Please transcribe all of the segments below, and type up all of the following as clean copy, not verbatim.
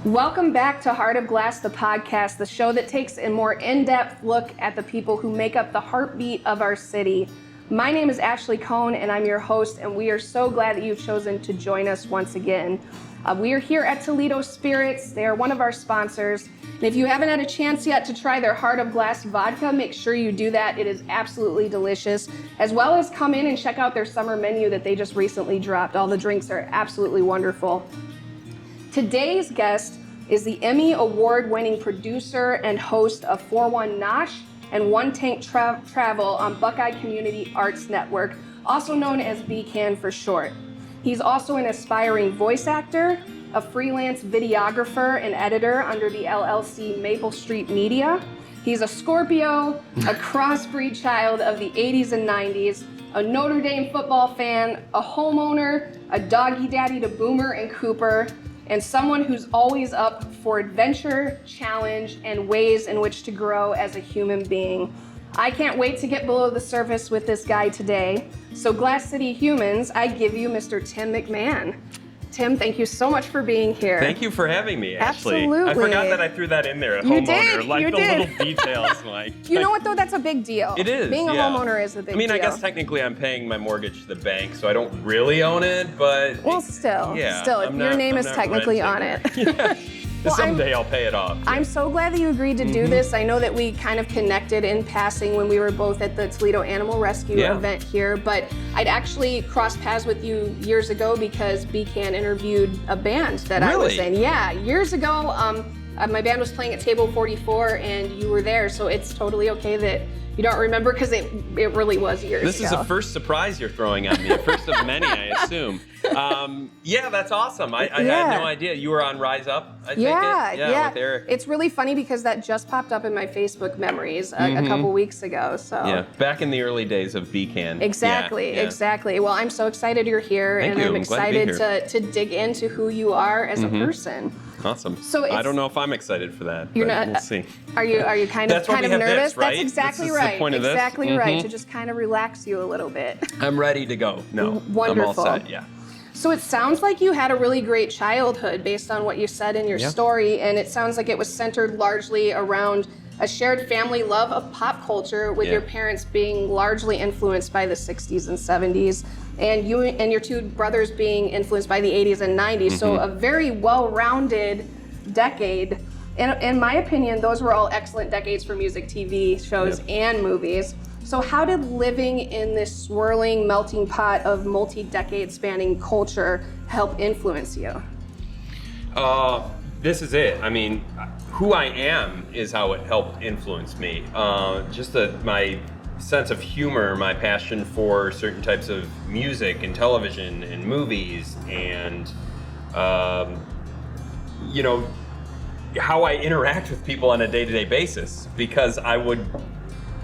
Welcome back to Heart of Glass, the podcast, the show that takes a more in-depth look at the people who make up the heartbeat of our city. My name is Ashley Cohn, and I'm your host, and we are so glad that you've chosen to join us once again. We are here at Toledo Spirits. They are one of our sponsors. And if you haven't had a chance yet to try their Heart of Glass vodka, make sure you do that. It is absolutely delicious, as well as come in and check out their summer menu that they just recently dropped. All the drinks are absolutely wonderful. Today's guest is the Emmy Award-winning producer and host of One Nosh and One Tank Travel on Buckeye Community Arts Network, also known as BCAN for short. He's also an aspiring voice actor, a freelance videographer and editor under the LLC Maple Street Media. He's a Scorpio, a crossbreed child of the 80s and 90s, a Notre Dame football fan, a homeowner, a doggy daddy to Boomer and Cooper, and someone who's always up for adventure, challenge, and ways in which to grow as a human being. I can't wait to get below the surface with this guy today. So Glass City humans, I give you Mr. Tim McMahon. Tim, thank you so much for being here. Thank you for having me, Ashley. Absolutely. I forgot that I threw that in there, You homeowner. did, Like you the did. little details. Like, You know what though, that's a big deal. It is, Being a yeah. homeowner is a big deal. I mean, I guess technically I'm paying my mortgage to the bank, so I don't really own it, but... Well, still, yeah, if your name is technically on it. Yeah. Well, Someday I'll pay it off. I'm so glad that you agreed to do this. I know that we kind of connected in passing when we were both at the Toledo Animal Rescue event here, but I'd actually crossed paths with you years ago because BCAN interviewed a band that I was in. Yeah, years ago, my band was playing at Table 44 and you were there, so it's totally okay that you don't remember because it really was years ago. This is a first surprise you're throwing on me, a first of many, I assume. Yeah, that's awesome. I had no idea. You were on Rise Up, I think. Yeah. With Eric. It's really funny because that just popped up in my Facebook memories a couple weeks ago. So yeah, back in the early days of BCAN. Exactly. Well, I'm so excited you're here, Thank and you. I'm I'm glad to be excited to dig into who you are as a person. Awesome. So I don't know if I'm excited for that. You're but not. We'll see. Are you kind of That's why we have nervous? this, right? That's exactly This is the right. point of this? Exactly right. To just kind of relax you a little bit. I'm ready to go. No, Wonderful. I'm all set. Yeah. So it sounds like you had a really great childhood based on what you said in your story, and it sounds like it was centered largely around a shared family love of pop culture, with your parents being largely influenced by the 60s and 70s, and you and your two brothers being influenced by the 80s and 90s. So a very well-rounded decade. And in my opinion, those were all excellent decades for music, TV shows, and movies. So how did living in this swirling, melting pot of multi-decade spanning culture help influence you? This is it. I mean, who I am is how it helped influence me. Just my sense of humor, my passion for certain types of music and television and movies, and you know, how I interact with people on a day-to-day basis, because I would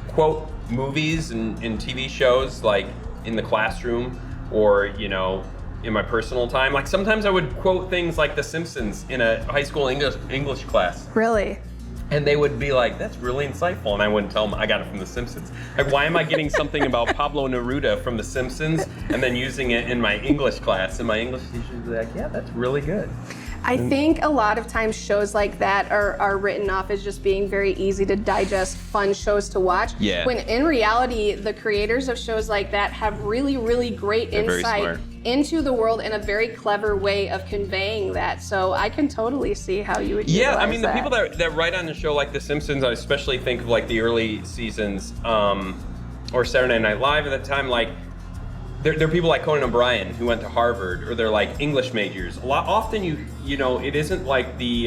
quote movies and TV shows like in the classroom, or in my personal time. Like sometimes I would quote things like The Simpsons in a high school English class. Really? And they would be like, "That's really insightful," and I wouldn't tell them I got it from The Simpsons. Like, why am I getting something about Pablo Neruda from The Simpsons and then using it in my English class? And my English teacher would be like, "Yeah, that's really good." I think a lot of times shows like that are written off as just being very easy to digest, fun shows to watch. Yeah. When in reality, the creators of shows like that have really, really great insight into the world in a very clever way of conveying that. So I can totally see how you would Yeah, I utilize mean, the that. people that write on a show like The Simpsons, I especially think of like the early seasons, or Saturday Night Live at the time, like, they're people like Conan O'Brien who went to Harvard, or they're like English majors. Often you know it isn't like the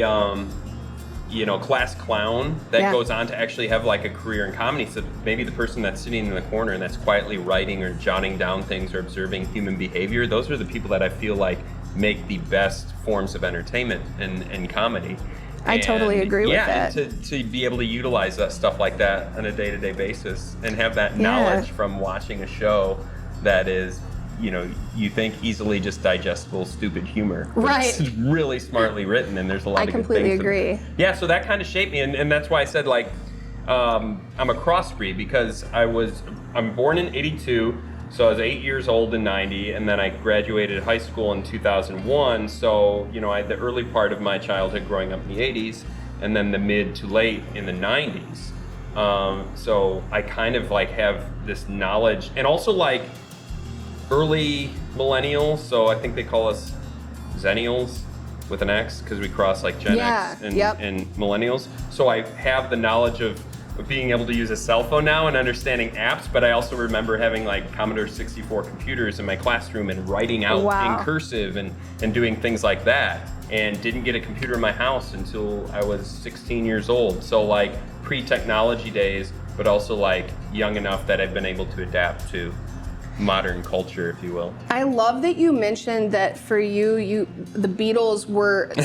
class clown that goes on to actually have like a career in comedy. So maybe the person that's sitting in the corner and that's quietly writing or jotting down things or observing human behavior. Those are the people that I feel like make the best forms of entertainment and comedy. I totally agree with that. Yeah, and to be able to utilize that stuff like that on a day-to-day basis and have that knowledge from watching a show that is, you think easily just digestible, stupid humor. Right. It's really smartly written, and there's a lot of good things. I completely agree. Yeah, so that kind of shaped me, and that's why I said, like, I'm a crossbreed, because I'm born in '82, So I was 8 years old in 90, and then I graduated high school in 2001. So, I had the early part of my childhood growing up in the 80s, and then the mid to late in the 90s. So I kind of like have this knowledge, and also like early millennials. So I think they call us Zennials with an X, because we cross like Gen X and millennials. So I have the knowledge of being able to use a cell phone now and understanding apps, but I also remember having like Commodore 64 computers in my classroom and writing out in cursive and doing things like that, and didn't get a computer in my house until I was 16 years old. So like pre-technology days, but also like young enough that I've been able to adapt to modern culture, if you will. I love that you mentioned that for you the Beatles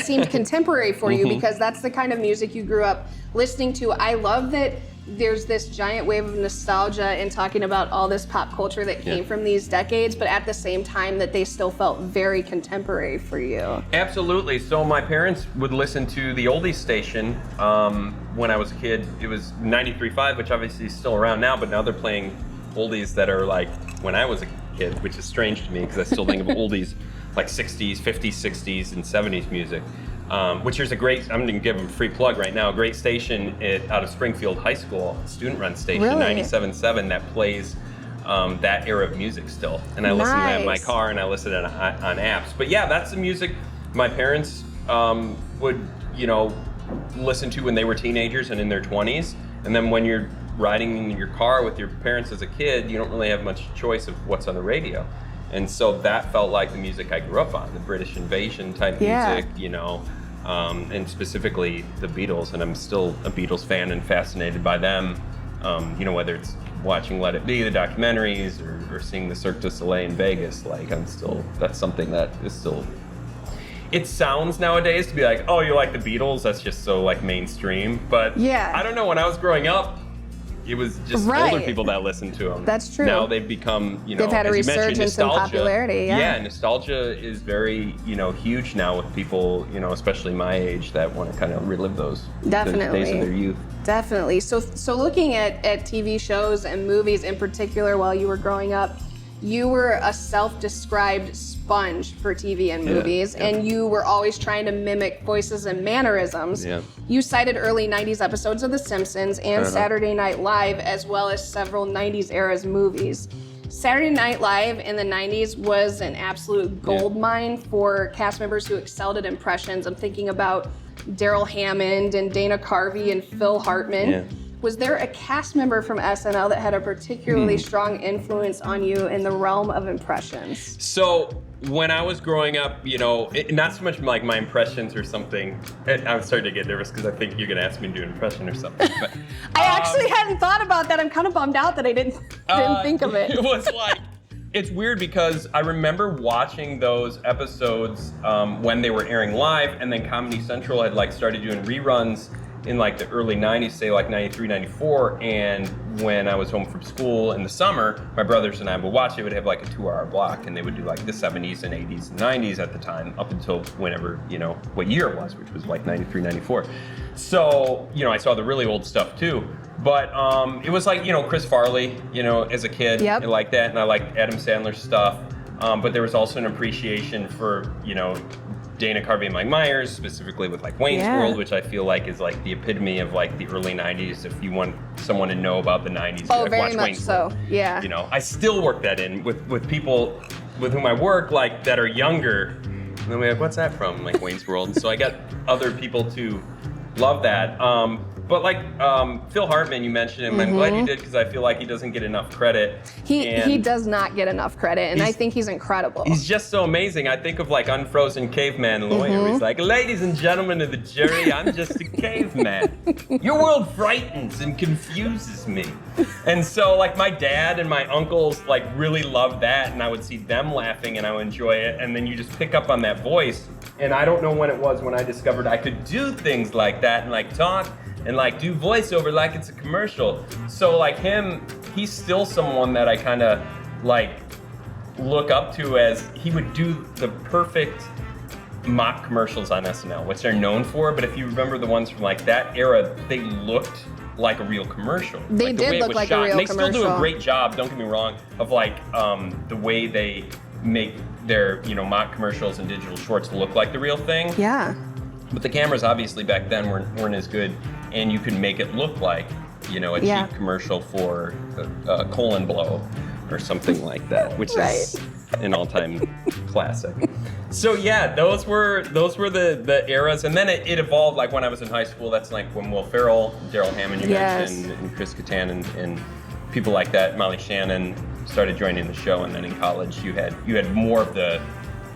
seemed contemporary for you, because that's the kind of music you grew up listening to. I love that there's this giant wave of nostalgia in talking about all this pop culture that came from these decades, but at the same time that they still felt very contemporary for you. Absolutely. So my parents would listen to the oldies station when I was a kid. It was 93.5, which obviously is still around now, but now they're playing oldies that are like when I was a kid, which is strange to me because I still think of oldies like 60s, 50s, 60s, and 70s music. Which is a great, I'm going to give them a free plug right now, a great station out of Springfield High School, student-run station, 97.7, that plays that era of music still. And I listen to that in my car, and I listen to it on apps. But yeah, that's the music my parents would, listen to when they were teenagers and in their 20s. And then when you're riding in your car with your parents as a kid, you don't really have much choice of what's on the radio. And so that felt like the music I grew up on, the British invasion type music, and specifically the Beatles. And I'm still a Beatles fan and fascinated by them, whether it's watching Let It Be, the documentaries, or seeing the Cirque du Soleil in Vegas. Like, that's something that is still, it sounds nowadays to be like, oh, you like the Beatles? That's just so like mainstream. But I don't know, when I was growing up, it was just older people that listened to them. That's true. Now they've become, they've had a resurgence in popularity. Yeah, nostalgia is very, huge now with people, especially my age, that want to kind of relive those days of their youth. Definitely. So looking at TV shows and movies in particular while you were growing up, you were a self-described sponge for TV and movies, and you were always trying to mimic voices and mannerisms. Yeah. You cited early 90s episodes of The Simpsons and Saturday Night Live, as well as several 90s era's movies. Saturday Night Live in the 90s was an absolute gold mine for cast members who excelled at impressions. I'm thinking about Daryl Hammond and Dana Carvey and Phil Hartman. Yeah. Was there a cast member from SNL that had a particularly strong influence on you in the realm of impressions? So when I was growing up, not so much like my impressions or something. I'm starting to get nervous because I think you're going to ask me to do an impression or something. But, I actually hadn't thought about that. I'm kind of bummed out that I didn't think of it. It was like, it's weird because I remember watching those episodes when they were airing live, and then Comedy Central had like started doing reruns in like the early 90s, say like 93, 94, and when I was home from school in the summer, my brothers and I would watch it. Would have like a 2-hour block, and they would do like the 70s and 80s and 90s at the time, up until whenever, what year it was, which was like 93, 94. So, I saw the really old stuff too. But it was like, Chris Farley, as a kid, I liked that, and I liked Adam Sandler's stuff. But there was also an appreciation for, Dana Carvey and Mike Myers, specifically with like Wayne's World, which I feel like is like the epitome of like the early 90s. If you want someone to know about the 90s, oh, very much Wayne's so. World. Yeah. I still work that in with people with whom I work, like that are younger. And then we're like, what's that from? Like Wayne's World. And so I got other people to love that. But like Phil Hartman, you mentioned him. I'm glad you did, because I feel like he doesn't get enough credit. He does not get enough credit, and I think he's incredible. He's just so amazing. I think of like Unfrozen Caveman Lawyer. He's like, ladies and gentlemen of the jury, I'm just a caveman. Your world frightens and confuses me. And so like my dad and my uncles like really loved that, and I would see them laughing and I would enjoy it. And then you just pick up on that voice. And I don't know when it was when I discovered I could do things like that and like talk and like do voiceover like it's a commercial. So like him, he's still someone that I kind of like look up to, as he would do the perfect mock commercials on SNL, which they're known for. But if you remember the ones from like that era, they looked like a real commercial. They like, the did way it look was like shot. a real And they commercial. still do a great job, don't get me wrong, of like the way they make their, mock commercials and digital shorts look like the real thing. Yeah. But the cameras obviously back then weren't as good, and you could make it look like, a cheap commercial for a colon blow or something like that, which is an all-time classic. So yeah, those were the eras, and then it evolved. Like when I was in high school, that's like when Will Ferrell, Daryl Hammond, you mentioned, and Chris Kattan, and people like that, Molly Shannon started joining the show, and then in college you had more of the.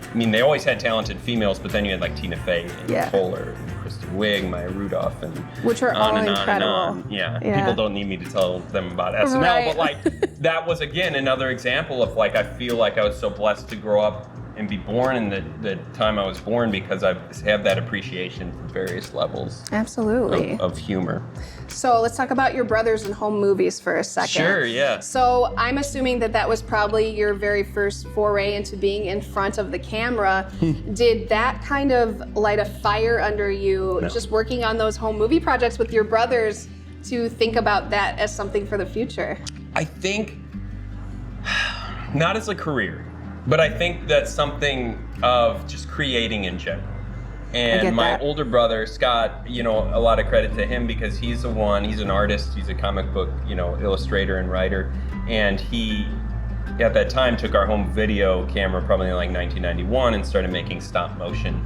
I mean, they always had talented females, but then you had like Tina Fey and Poehler and Kristen Wiig, Maya Rudolph, and which are all incredible. On. Yeah, people don't need me to tell them about SNL, but like that was again another example of like I feel like I was so blessed to grow up and be born in the time I was born, because I have that appreciation for various levels. Absolutely. Of humor. So let's talk about your brothers and home movies for a second. Sure, yeah. So I'm assuming that was probably your very first foray into being in front of the camera. Did that kind of light a fire under you, just working on those home movie projects with your brothers, to think about that as something for the future? I think not as a career, but I think that's something of just creating in general. And my older brother, Scott, a lot of credit to him, because he's an artist, he's a comic book, illustrator and writer. And he, at that time, took our home video camera probably in like 1991 and started making stop motion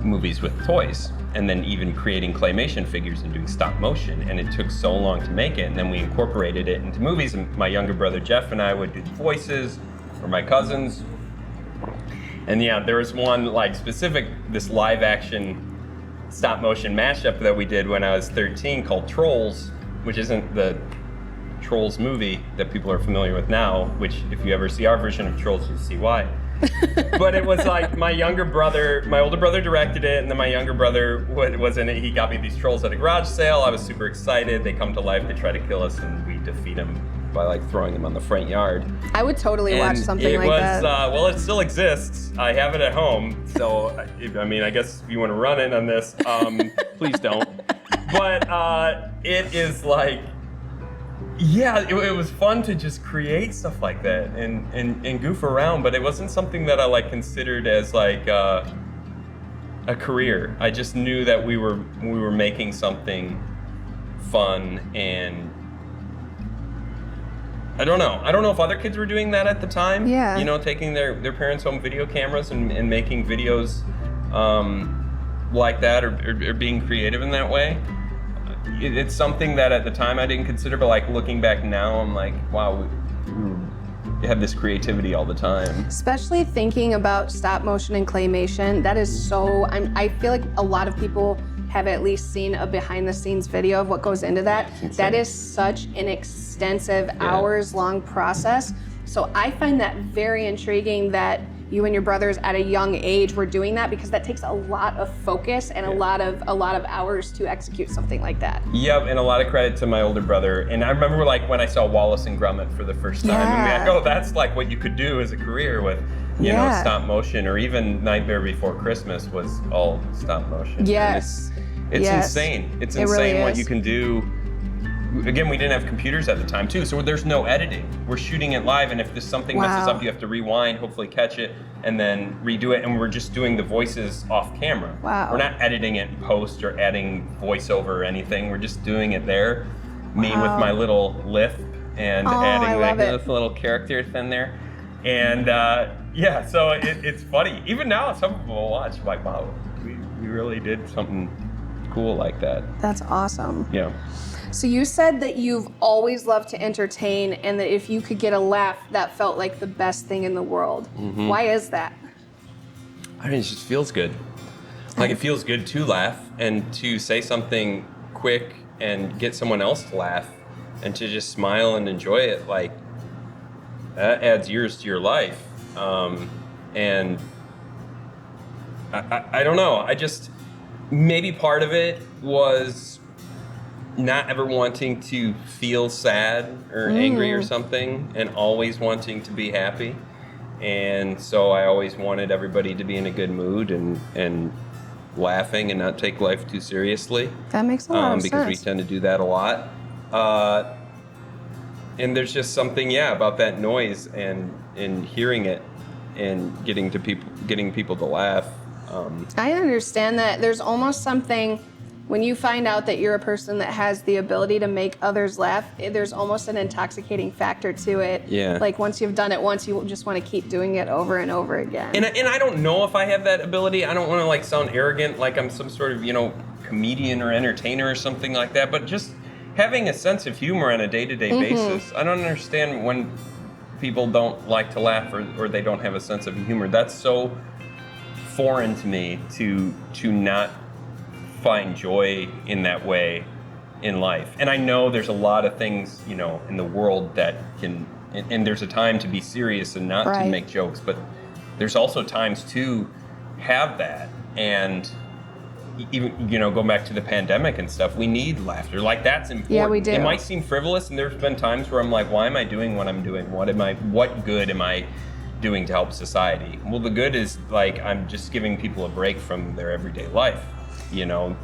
movies with toys. And then even creating claymation figures and doing stop motion. And it took so long to make it. And then we incorporated it into movies. And my younger brother, Jeff, and I would do the voices for my cousins. And yeah, there was one like specific, this live action stop motion mashup that we did when I was 13 called Trolls, which isn't the Trolls movie that people are familiar with now, which if you ever see our version of Trolls, you'll see why. But it was like my older brother directed it, and then my younger brother was in it. He got me these trolls at a garage sale. I was super excited. They come to life, they try to kill us, and we defeat them by like throwing them on the front yard. I would totally watch something like that. Well, it still exists. I have it at home, so I guess if you want to run it on this, please don't. But it is like, it was fun to just create stuff like that and goof around, but it wasn't something that I like considered as like a career. I just knew that we were making something fun, and I don't know if other kids were doing that at the time. Yeah. Taking their parents' home video cameras and making videos like that, or being creative in that way. It's something that at the time I didn't consider, but like looking back now, I'm like, wow, we have this creativity all the time. Especially thinking about stop motion and claymation, that is so, I feel like a lot of people have at least seen a behind the scenes video of what goes into that. That is such an extensive hours-long process. So I find that very intriguing that you and your brothers at a young age were doing that, because that takes a lot of focus and a lot of hours to execute something like that. Yep, and a lot of credit to my older brother. And I remember like when I saw Wallace and Gromit for the first time, and I'm like, that's like what you could do as a career with, you know, stop motion, or even Nightmare Before Christmas was all stop motion. Yes. It's insane. It's insane really what you can do. Again, we didn't have computers at the time too, so there's no editing. We're shooting it live, and if something messes up, you have to rewind, hopefully catch it, and then redo it, and we're just doing the voices off camera. Wow. We're not editing it in post or adding voiceover or anything. We're just doing it there. Me with my little lisp and adding like this little character in there. And so it's funny. Even now, some people will watch like, wow, we really did something cool like that. That's awesome. Yeah. So you said that you've always loved to entertain, and that if you could get a laugh, that felt like the best thing in the world. Mm-hmm. Why is that? I mean, it just feels good. Like, it feels good to laugh and to say something quick and get someone else to laugh and to just smile and enjoy it. Like, that adds years to your life. And I don't know. Maybe part of it was not ever wanting to feel sad or angry or something, and always wanting to be happy. And so I always wanted everybody to be in a good mood and laughing and not take life too seriously. That makes a lot of sense. Because we tend to do that a lot. And there's just something, about that noise and hearing it and getting people to laugh. I understand that. There's almost something when you find out that you're a person that has the ability to make others laugh, there's almost an intoxicating factor to it. Yeah. Like once you've done it once, you just want to keep doing it over and over again. And I don't know if I have that ability. I don't want to like sound arrogant, like I'm some sort of, comedian or entertainer or something like that, but just having a sense of humor on a day-to-day basis. I don't understand when people don't like to laugh or they don't have a sense of humor. That's so foreign to me to not find joy in that way in life. And I know there's a lot of things, in the world that can, and there's a time to be serious and not to make jokes, but there's also times to have that. And even, going back to the pandemic and stuff, we need laughter. Like that's important. Yeah, we do. It might seem frivolous, and there's been times where I'm like, why am I doing what I'm doing? What good am I doing to help society? Well, the good is like, I'm just giving people a break from their everyday life, And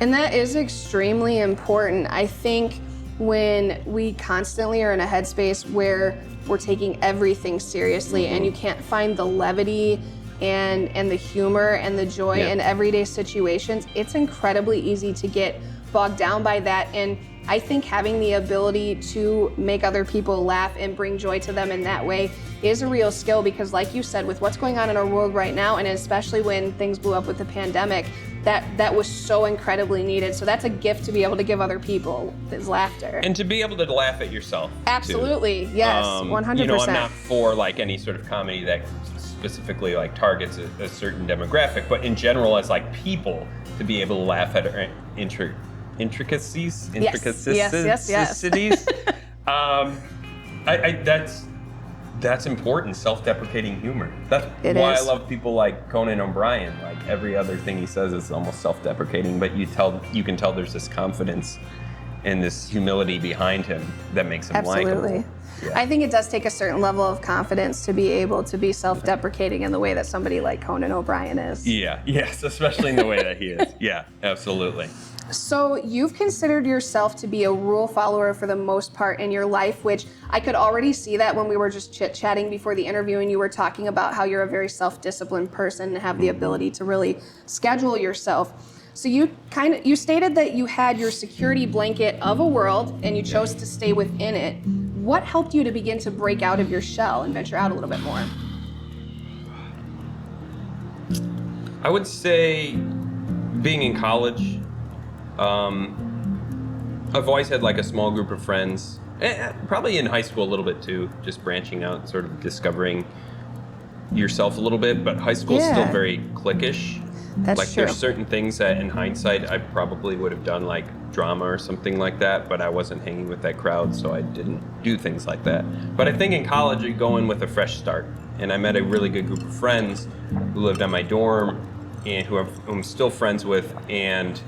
that is extremely important. I think when we constantly are in a headspace where we're taking everything seriously and you can't find the levity and the humor and the joy in everyday situations, it's incredibly easy to get bogged down by that. And I think having the ability to make other people laugh and bring joy to them in that way is a real skill, because like you said, with what's going on in our world right now, and especially when things blew up with the pandemic, that was so incredibly needed. So that's a gift to be able to give other people, is laughter. And to be able to laugh at yourself. Absolutely, too. yes, 100%. I'm not for like any sort of comedy that specifically like targets a certain demographic, but in general as like people to be able to laugh at intricacies. Yes. That's important. Self-deprecating humor. That's why I love people like Conan O'Brien. Like every other thing he says is almost self-deprecating, but you can tell there's this confidence and this humility behind him that makes him Absolutely. likable. Yeah. I think it does take a certain level of confidence to be able to be self-deprecating in the way that somebody like Conan O'Brien is. Yes, especially in the way that he is. Yeah, absolutely. So you've considered yourself to be a rule follower for the most part in your life, which I could already see that when we were just chit-chatting before the interview and you were talking about how you're a very self-disciplined person and have the ability to really schedule yourself. So you stated that you had your security blanket of a world and you chose to stay within it. What helped you to begin to break out of your shell and venture out a little bit more? I would say being in college, I've always had like a small group of friends, probably in high school a little bit too, just branching out, sort of discovering yourself a little bit, but high school is still very cliquish. That's like true. There's certain things that in hindsight I probably would have done, like drama or something like that, but I wasn't hanging with that crowd, so I didn't do things like that. But I think in college you go in with a fresh start, and I met a really good group of friends who lived on my dorm and who I'm still friends with, and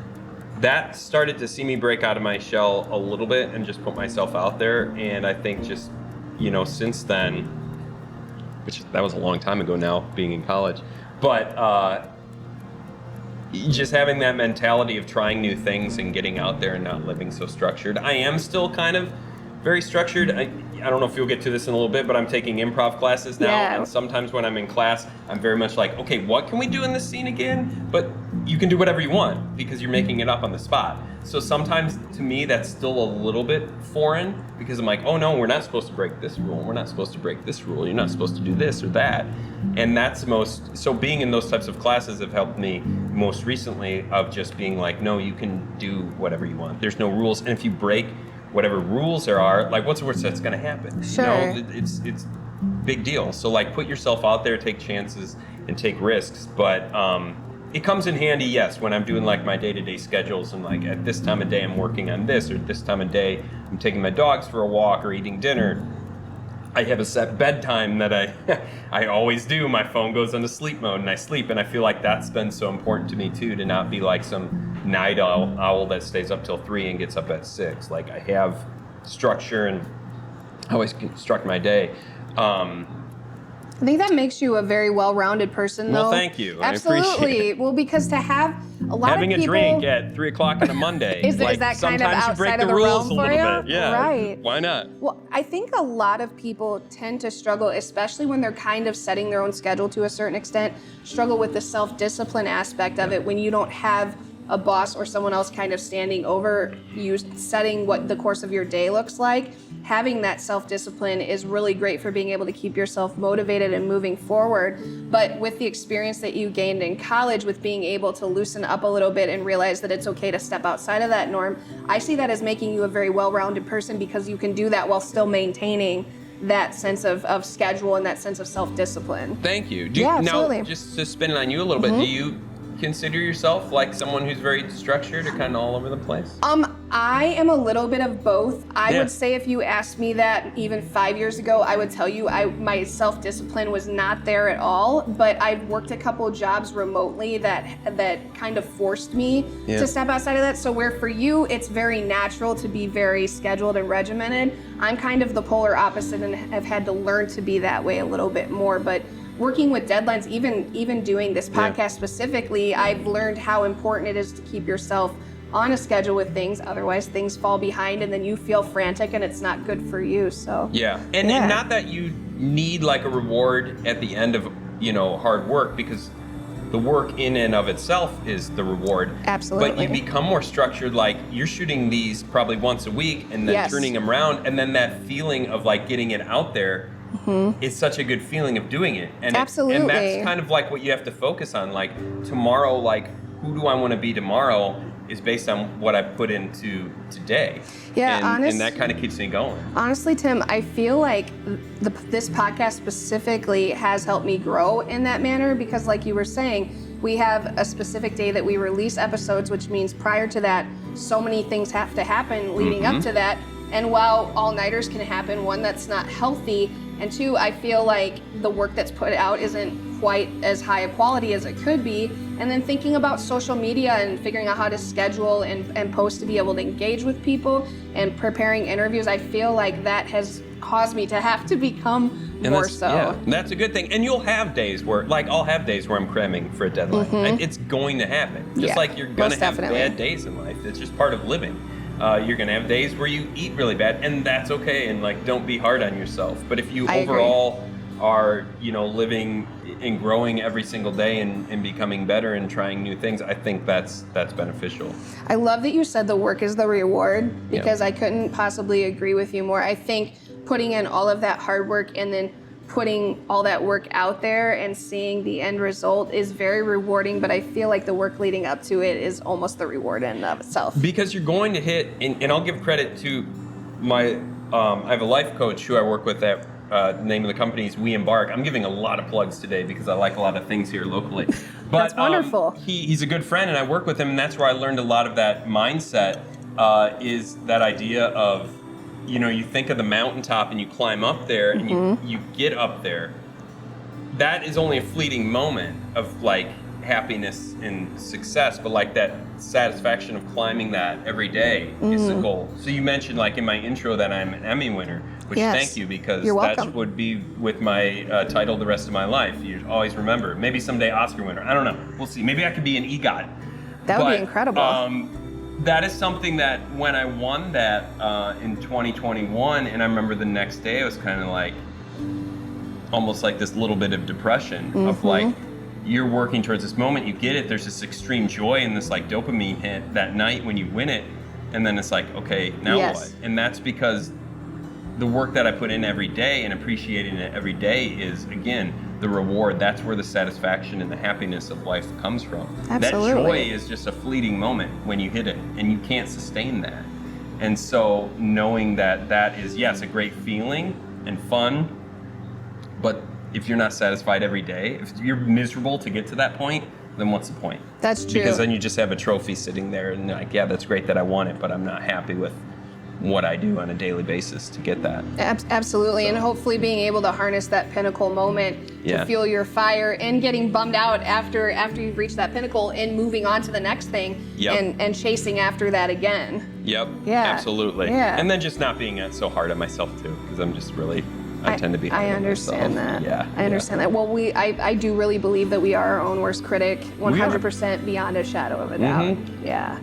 that started to see me break out of my shell a little bit and just put myself out there. And I think just, since then, which that was a long time ago now, being in college, but just having that mentality of trying new things and getting out there and not living so structured. I am still kind of very structured. I don't know if you'll get to this in a little bit, but I'm taking improv classes now. Yeah. And sometimes when I'm in class, I'm very much like, okay, what can we do in this scene again? But you can do whatever you want because you're making it up on the spot. So sometimes to me, that's still a little bit foreign because I'm like, oh no, we're not supposed to break this rule. We're not supposed to break this rule. You're not supposed to do this or that. And so being in those types of classes have helped me most recently of just being like, no, you can do whatever you want. There's no rules. And if you break whatever rules there are, like what's the worst that's gonna happen? Sure. It's big deal. So like put yourself out there, take chances and take risks. But it comes in handy, yes, when I'm doing like my day-to-day schedules and like at this time of day I'm working on this, or this time of day I'm taking my dogs for a walk or eating dinner. I have a set bedtime that I always do. My phone goes into sleep mode and I sleep, and I feel like that's been so important to me too, to not be like some night owl that stays up till 3 and gets up at 6. Like I have structure and I always construct my day. I think that makes you a very well-rounded person, though. Well, thank you. Absolutely. I appreciate it. Well, because to have a lot Having of people... Having a drink at 3 o'clock on a Monday. is that kind of sometimes you break outside the of the rules realm a for little you? bit. Yeah. Right. Why not? Well, I think a lot of people tend to struggle, especially when they're kind of setting their own schedule to a certain extent, struggle with the self-discipline aspect of it when you don't have a boss or someone else kind of standing over you, setting what the course of your day looks like. Having that self-discipline is really great for being able to keep yourself motivated and moving forward. But with the experience that you gained in college, with being able to loosen up a little bit and realize that it's okay to step outside of that norm, I see that as making you a very well-rounded person, because you can do that while still maintaining that sense of schedule and that sense of self-discipline. Thank you. Absolutely. Now, just to spin it on you a little bit, do you consider yourself like someone who's very structured or kind of all over the place? I am a little bit of both. I would say if you asked me that even 5 years ago, I would tell you my self-discipline was not there at all, but I've worked a couple jobs remotely that kind of forced me to step outside of that. So where for you, it's very natural to be very scheduled and regimented, I'm kind of the polar opposite and have had to learn to be that way a little bit more. But working with deadlines, even doing this podcast specifically, I've learned how important it is to keep yourself on a schedule with things. Otherwise, things fall behind and then you feel frantic and it's not good for you. So and not that you need like a reward at the end of hard work, because the work in and of itself is the reward. Absolutely. But you become more structured, like you're shooting these probably once a week and then turning them around, and then that feeling of like getting it out there. It's such a good feeling of doing it. And Absolutely. And that's kind of like what you have to focus on. Like tomorrow, like who do I want to be tomorrow is based on what I put into today. And that kind of keeps me going. Honestly, Tim, I feel like this podcast specifically has helped me grow in that manner, because like you were saying, we have a specific day that we release episodes, which means prior to that, so many things have to happen leading up to that. And while all-nighters can happen, one, that's not healthy, and two, I feel like the work that's put out isn't quite as high a quality as it could be. And then thinking about social media and figuring out how to schedule and post to be able to engage with people and preparing interviews, I feel like that has caused me to have to become more so. Yeah, that's a good thing. And you'll have days where, like I'll have days where I'm cramming for a deadline. It's going to happen. Just like you're going to have bad days in life. It's just part of living. You're going to have days where you eat really bad, and that's okay, and like don't be hard on yourself. But if you overall are, living and growing every single day and becoming better and trying new things, I think that's beneficial. I love that you said the work is the reward, because I couldn't possibly agree with you more. I think putting in all of that hard work and then putting all that work out there and seeing the end result is very rewarding, but I feel like the work leading up to it is almost the reward in and of itself. Because you're going to hit, and I'll give credit to my, I have a life coach who I work with at, the name of the company is We Embark. I'm giving a lot of plugs today because I like a lot of things here locally. But that's wonderful. He's a good friend, and I work with him, and that's where I learned a lot of that mindset, is that idea of, you think of the mountaintop and you climb up there and you get up there. That is only a fleeting moment of like happiness and success, but like that satisfaction of climbing that every day is the goal. So you mentioned like in my intro that I'm an Emmy winner, which thank you, because that would be with my title the rest of my life. You always remember. Maybe someday Oscar winner. I don't know. We'll see. Maybe I could be an EGOT. That would be incredible. That is something that when I won that in 2021, and I remember the next day I was kind of like, almost like this little bit of depression of like, you're working towards this moment, you get it, there's this extreme joy and this like dopamine hit that night when you win it, and then it's like, okay, now what? And that's because the work that I put in every day and appreciating it every day is, again, the reward. That's where the satisfaction and the happiness of life comes from. Absolutely. That joy is just a fleeting moment when you hit it, and you can't sustain that. And so knowing that that is, yes, a great feeling and fun, but if you're not satisfied every day, if you're miserable to get to that point, then what's the point? That's true. Because then you just have a trophy sitting there and like, yeah, that's great that I won it, but I'm not happy with what I do on a daily basis to get that. Absolutely, and hopefully being able to harness that pinnacle moment to fuel your fire, and getting bummed out after you've reached that pinnacle and moving on to the next thing and chasing after that again. Yep, absolutely. And then just not being so hard on myself too, because I'm just really, I tend to be hard on understand myself. that. Yeah. I understand that. Well, I do really believe that we are our own worst critic, 100% beyond a shadow of a doubt. Yeah.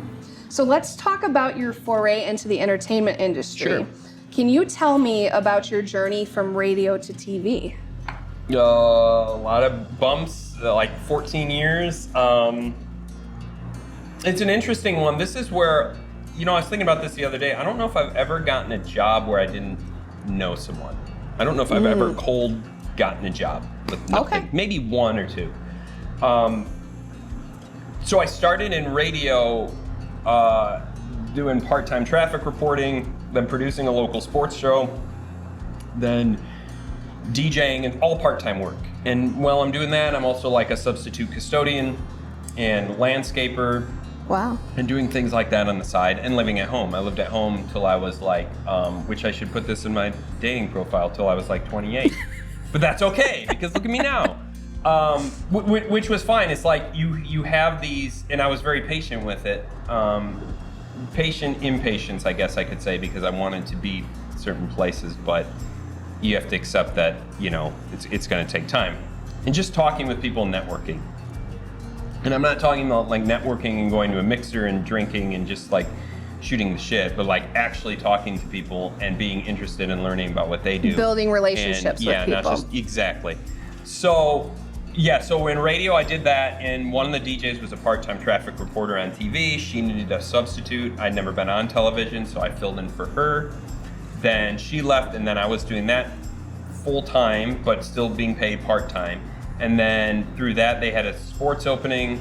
So let's talk about your foray into the entertainment industry. Sure. Can you tell me about your journey from radio to TV? A lot of bumps, like 14 years. It's an interesting one. This is where, I was thinking about this the other day. I don't know if I've ever gotten a job where I didn't know someone. I don't know if I've ever cold gotten a job with nothing. Okay. Maybe one or two. So I started in radio, doing part-time traffic reporting, then producing a local sports show, then DJing, and all part-time work. And while I'm doing that, I'm also like a substitute custodian and landscaper. Wow. And doing things like that on the side, and living at home. I lived at home till I was like, which I should put this in my dating profile, till I was like 28. But that's okay, because look at me now. Which was fine. It's like you have these, and I was very patient with it. Patient impatience, I guess I could say, because I wanted to be certain places, but you have to accept that, it's going to take time. And just talking with people, networking. And I'm not talking about like networking and going to a mixer and drinking and just like shooting the shit, but like actually talking to people and being interested in learning about what they do. Building relationships with people. Not just, exactly. So in radio I did that, and one of the DJs was a part-time traffic reporter on TV. She needed a substitute. I'd never been on television, so I filled in for her. Then she left, and then I was doing that full-time, but still being paid part-time. And then through that, they had a sports opening,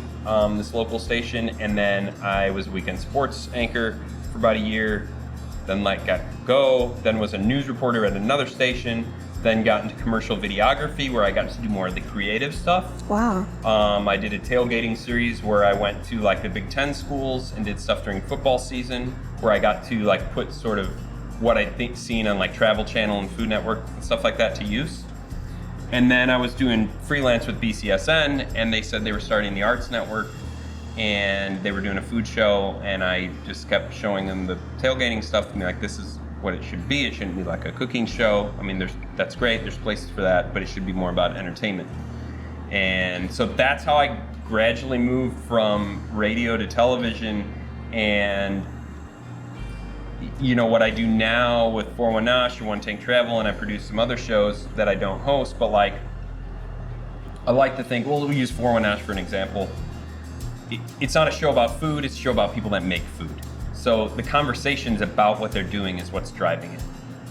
this local station, and then I was a weekend sports anchor for about a year, then got to go, then was a news reporter at another station, then got into commercial videography, where I got to do more of the creative stuff. Wow. I did a tailgating series where I went to like the Big Ten schools and did stuff during football season, where I got to like put sort of what I'd seen on like Travel Channel and Food Network and stuff like that to use. And then I was doing freelance with BCAN, and they said they were starting the Arts Network, and they were doing a food show, and I just kept showing them the tailgating stuff, and they're like, this is what it should be. It shouldn't be like a cooking show. I mean, that's great, there's places for that, but it should be more about entertainment. And so that's how I gradually moved from radio to television, and what I do now with One Nosh or One Tank Travel, and I produce some other shows that I don't host, but like, I like to think, we'll use One Nosh for an example. It's not a show about food, it's a show about people that make food. So the conversations about what they're doing is what's driving it.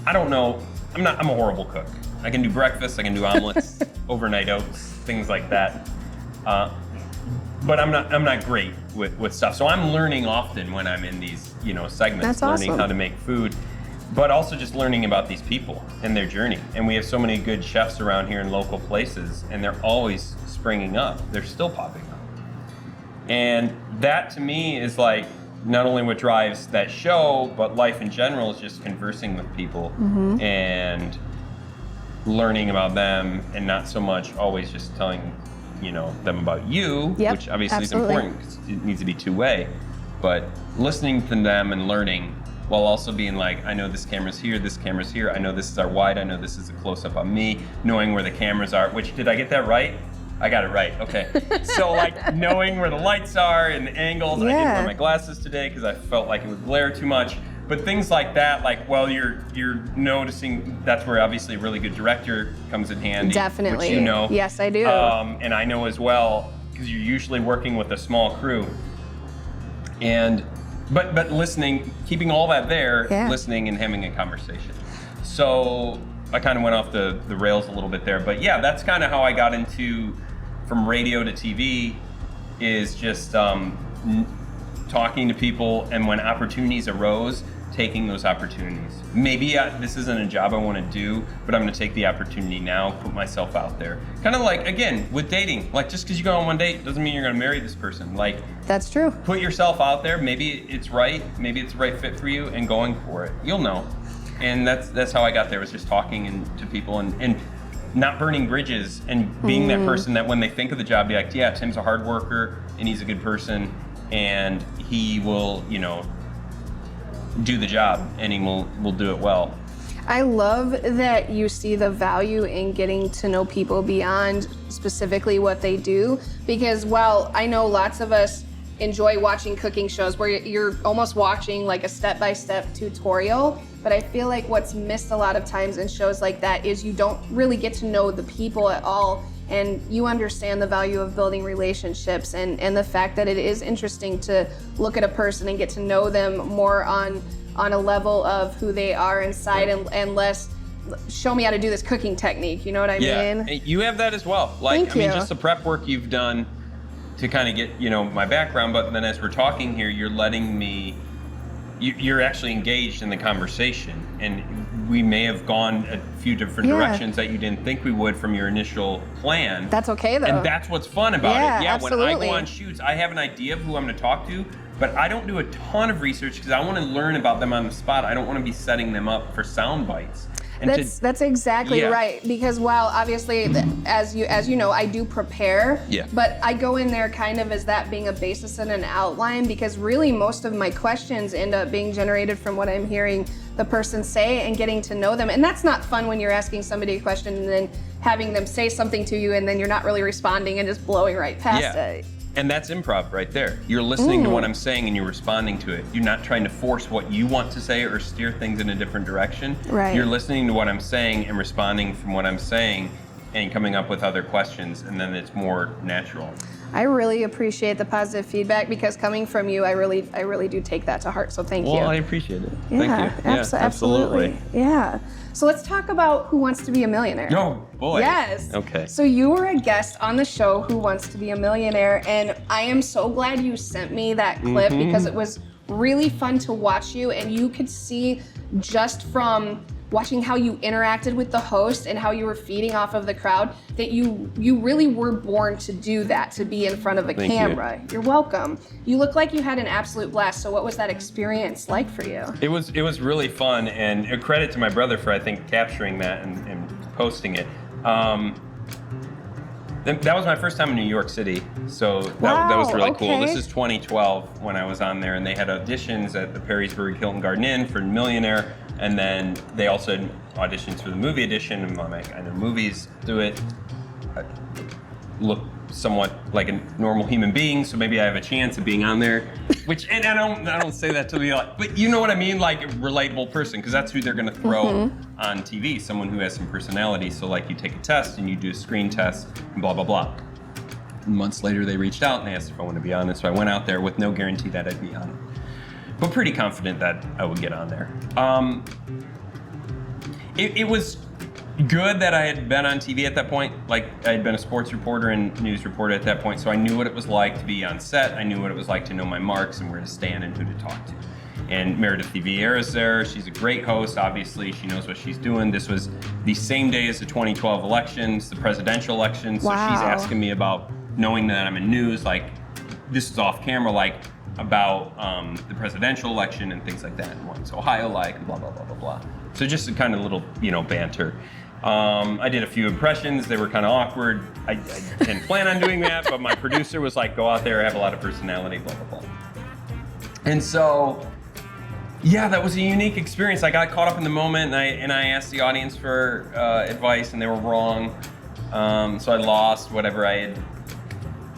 I don't know, I'm a horrible cook. I can do breakfast, I can do omelets, overnight oats, things like that. But I'm not great with stuff. So I'm learning often when I'm in these, segments. That's learning awesome. how to make food, but also just learning about these people and their journey. And we have so many good chefs around here in local places, and they're always springing up. They're still popping up. And that to me is like not only what drives that show, but life in general is just conversing with people and learning about them, and not so much always just telling them about you, which obviously is important because it needs to be two-way, but listening to them and learning while also being like, I know this camera's here, I know this is our wide, I know this is a close-up on me, knowing where the cameras are, which, did I get that right? I got it right, okay. So like knowing where the lights are and the angles, I didn't wear my glasses today because I felt like it would glare too much. But things like that, like while you're noticing, that's where obviously a really good director comes in handy. Definitely. Which you know. Yes, I do. And I know as well, because you're usually working with a small crew. And but listening, keeping all that there, listening and having a conversation. So I kind of went off the rails a little bit there, but yeah, that's kind of how I got into from radio to TV, is just talking to people, and when opportunities arose, taking those opportunities. Maybe this isn't a job I want to do, but I'm going to take the opportunity now, put myself out there. Kind of like, again, with dating, like just because you go on one date doesn't mean you're going to marry this person. Like, that's true. Put yourself out there. Maybe it's right. Maybe it's the right fit for you, and going for it. You'll know. And that's how I got there, was just talking to people and not burning bridges, and being that person that when they think of the job, be like, yeah, Tim's a hard worker and he's a good person, and he will, do the job, and he will do it well. I love that you see the value in getting to know people beyond specifically what they do, because while I know lots of us enjoy watching cooking shows where you're almost watching like a step-by-step tutorial, but I feel like what's missed a lot of times in shows like that is you don't really get to know the people at all, and you understand the value of building relationships and the fact that it is interesting to look at a person and get to know them more on a level of who they are inside and less show me how to do this cooking technique, you know what I mean? Yeah, you have that as well. Like, Thank you. just the prep work you've done to kind of get, my background, but then as we're talking here, you're letting me, you're actually engaged in the conversation, and we may have gone a few different directions that you didn't think we would from your initial plan. That's okay though. And that's what's fun about it. Yeah, absolutely. When I go on shoots, I have an idea of who I'm going to talk to, but I don't do a ton of research because I want to learn about them on the spot. I don't want to be setting them up for sound bites. That's exactly right, because while obviously, as you know, I do prepare, but I go in there kind of as that being a basis and an outline, because really most of my questions end up being generated from what I'm hearing the person say and getting to know them. And that's not fun when you're asking somebody a question and then having them say something to you and then you're not really responding and just blowing right past it. And that's improv right there. You're listening to what I'm saying and you're responding to it. You're not trying to force what you want to say or steer things in a different direction. Right. You're listening to what I'm saying and responding from what I'm saying and coming up with other questions, and then it's more natural. I really appreciate the positive feedback, because coming from you, I really do take that to heart, so thank you. Well, I appreciate it. Yeah, Thank you. Absolutely. Yeah. So let's talk about Who Wants to Be a Millionaire. Oh, boy. Yes. Okay. So you were a guest on the show Who Wants to Be a Millionaire, and I am so glad you sent me that clip, because it was really fun to watch you, and you could see just from watching how you interacted with the host and how you were feeding off of the crowd that you really were born to do that, to be in front of a camera. You're welcome. You look like you had an absolute blast. So what was that experience like for you? It was really fun, and a credit to my brother for, I think, capturing that and posting it. That was my first time in New York City, so that was really cool. This is 2012 when I was on there, and they had auditions at the Perrysburg Hilton Garden Inn for Millionaire, and then they also had auditions for the movie edition, and I'm like, I know movies do it. I look somewhat like a normal human being, so maybe I have a chance of being on there. And I don't say that to be like, but you know what I mean, like a relatable person, because that's who they're gonna throw on TV, someone who has some personality. So like you take a test and you do a screen test and blah, blah, blah. And months later they reached out and they asked if I wanted to be on it, so I went out there with no guarantee that I'd be on it, but pretty confident that I would get on there. It was good that I had been on TV at that point. Like, I had been a sports reporter and news reporter at that point, so I knew what it was like to be on set. I knew what it was like to know my marks and where to stand and who to talk to. And Meredith Vieira's there. She's a great host, obviously. She knows what she's doing. This was the same day as the 2012 elections, the presidential elections. So she's asking me about, knowing that I'm in news, like, this is off camera, like, about the presidential election and things like that, and what's Ohio like, and blah, blah, blah, blah, blah. So just a kind of little, banter. I did a few impressions. They were kind of awkward. I didn't plan on doing that, but my producer was like, go out there, have a lot of personality, blah, blah, blah. And so, yeah, that was a unique experience. I got caught up in the moment, and I asked the audience for advice, and they were wrong. So I lost whatever I had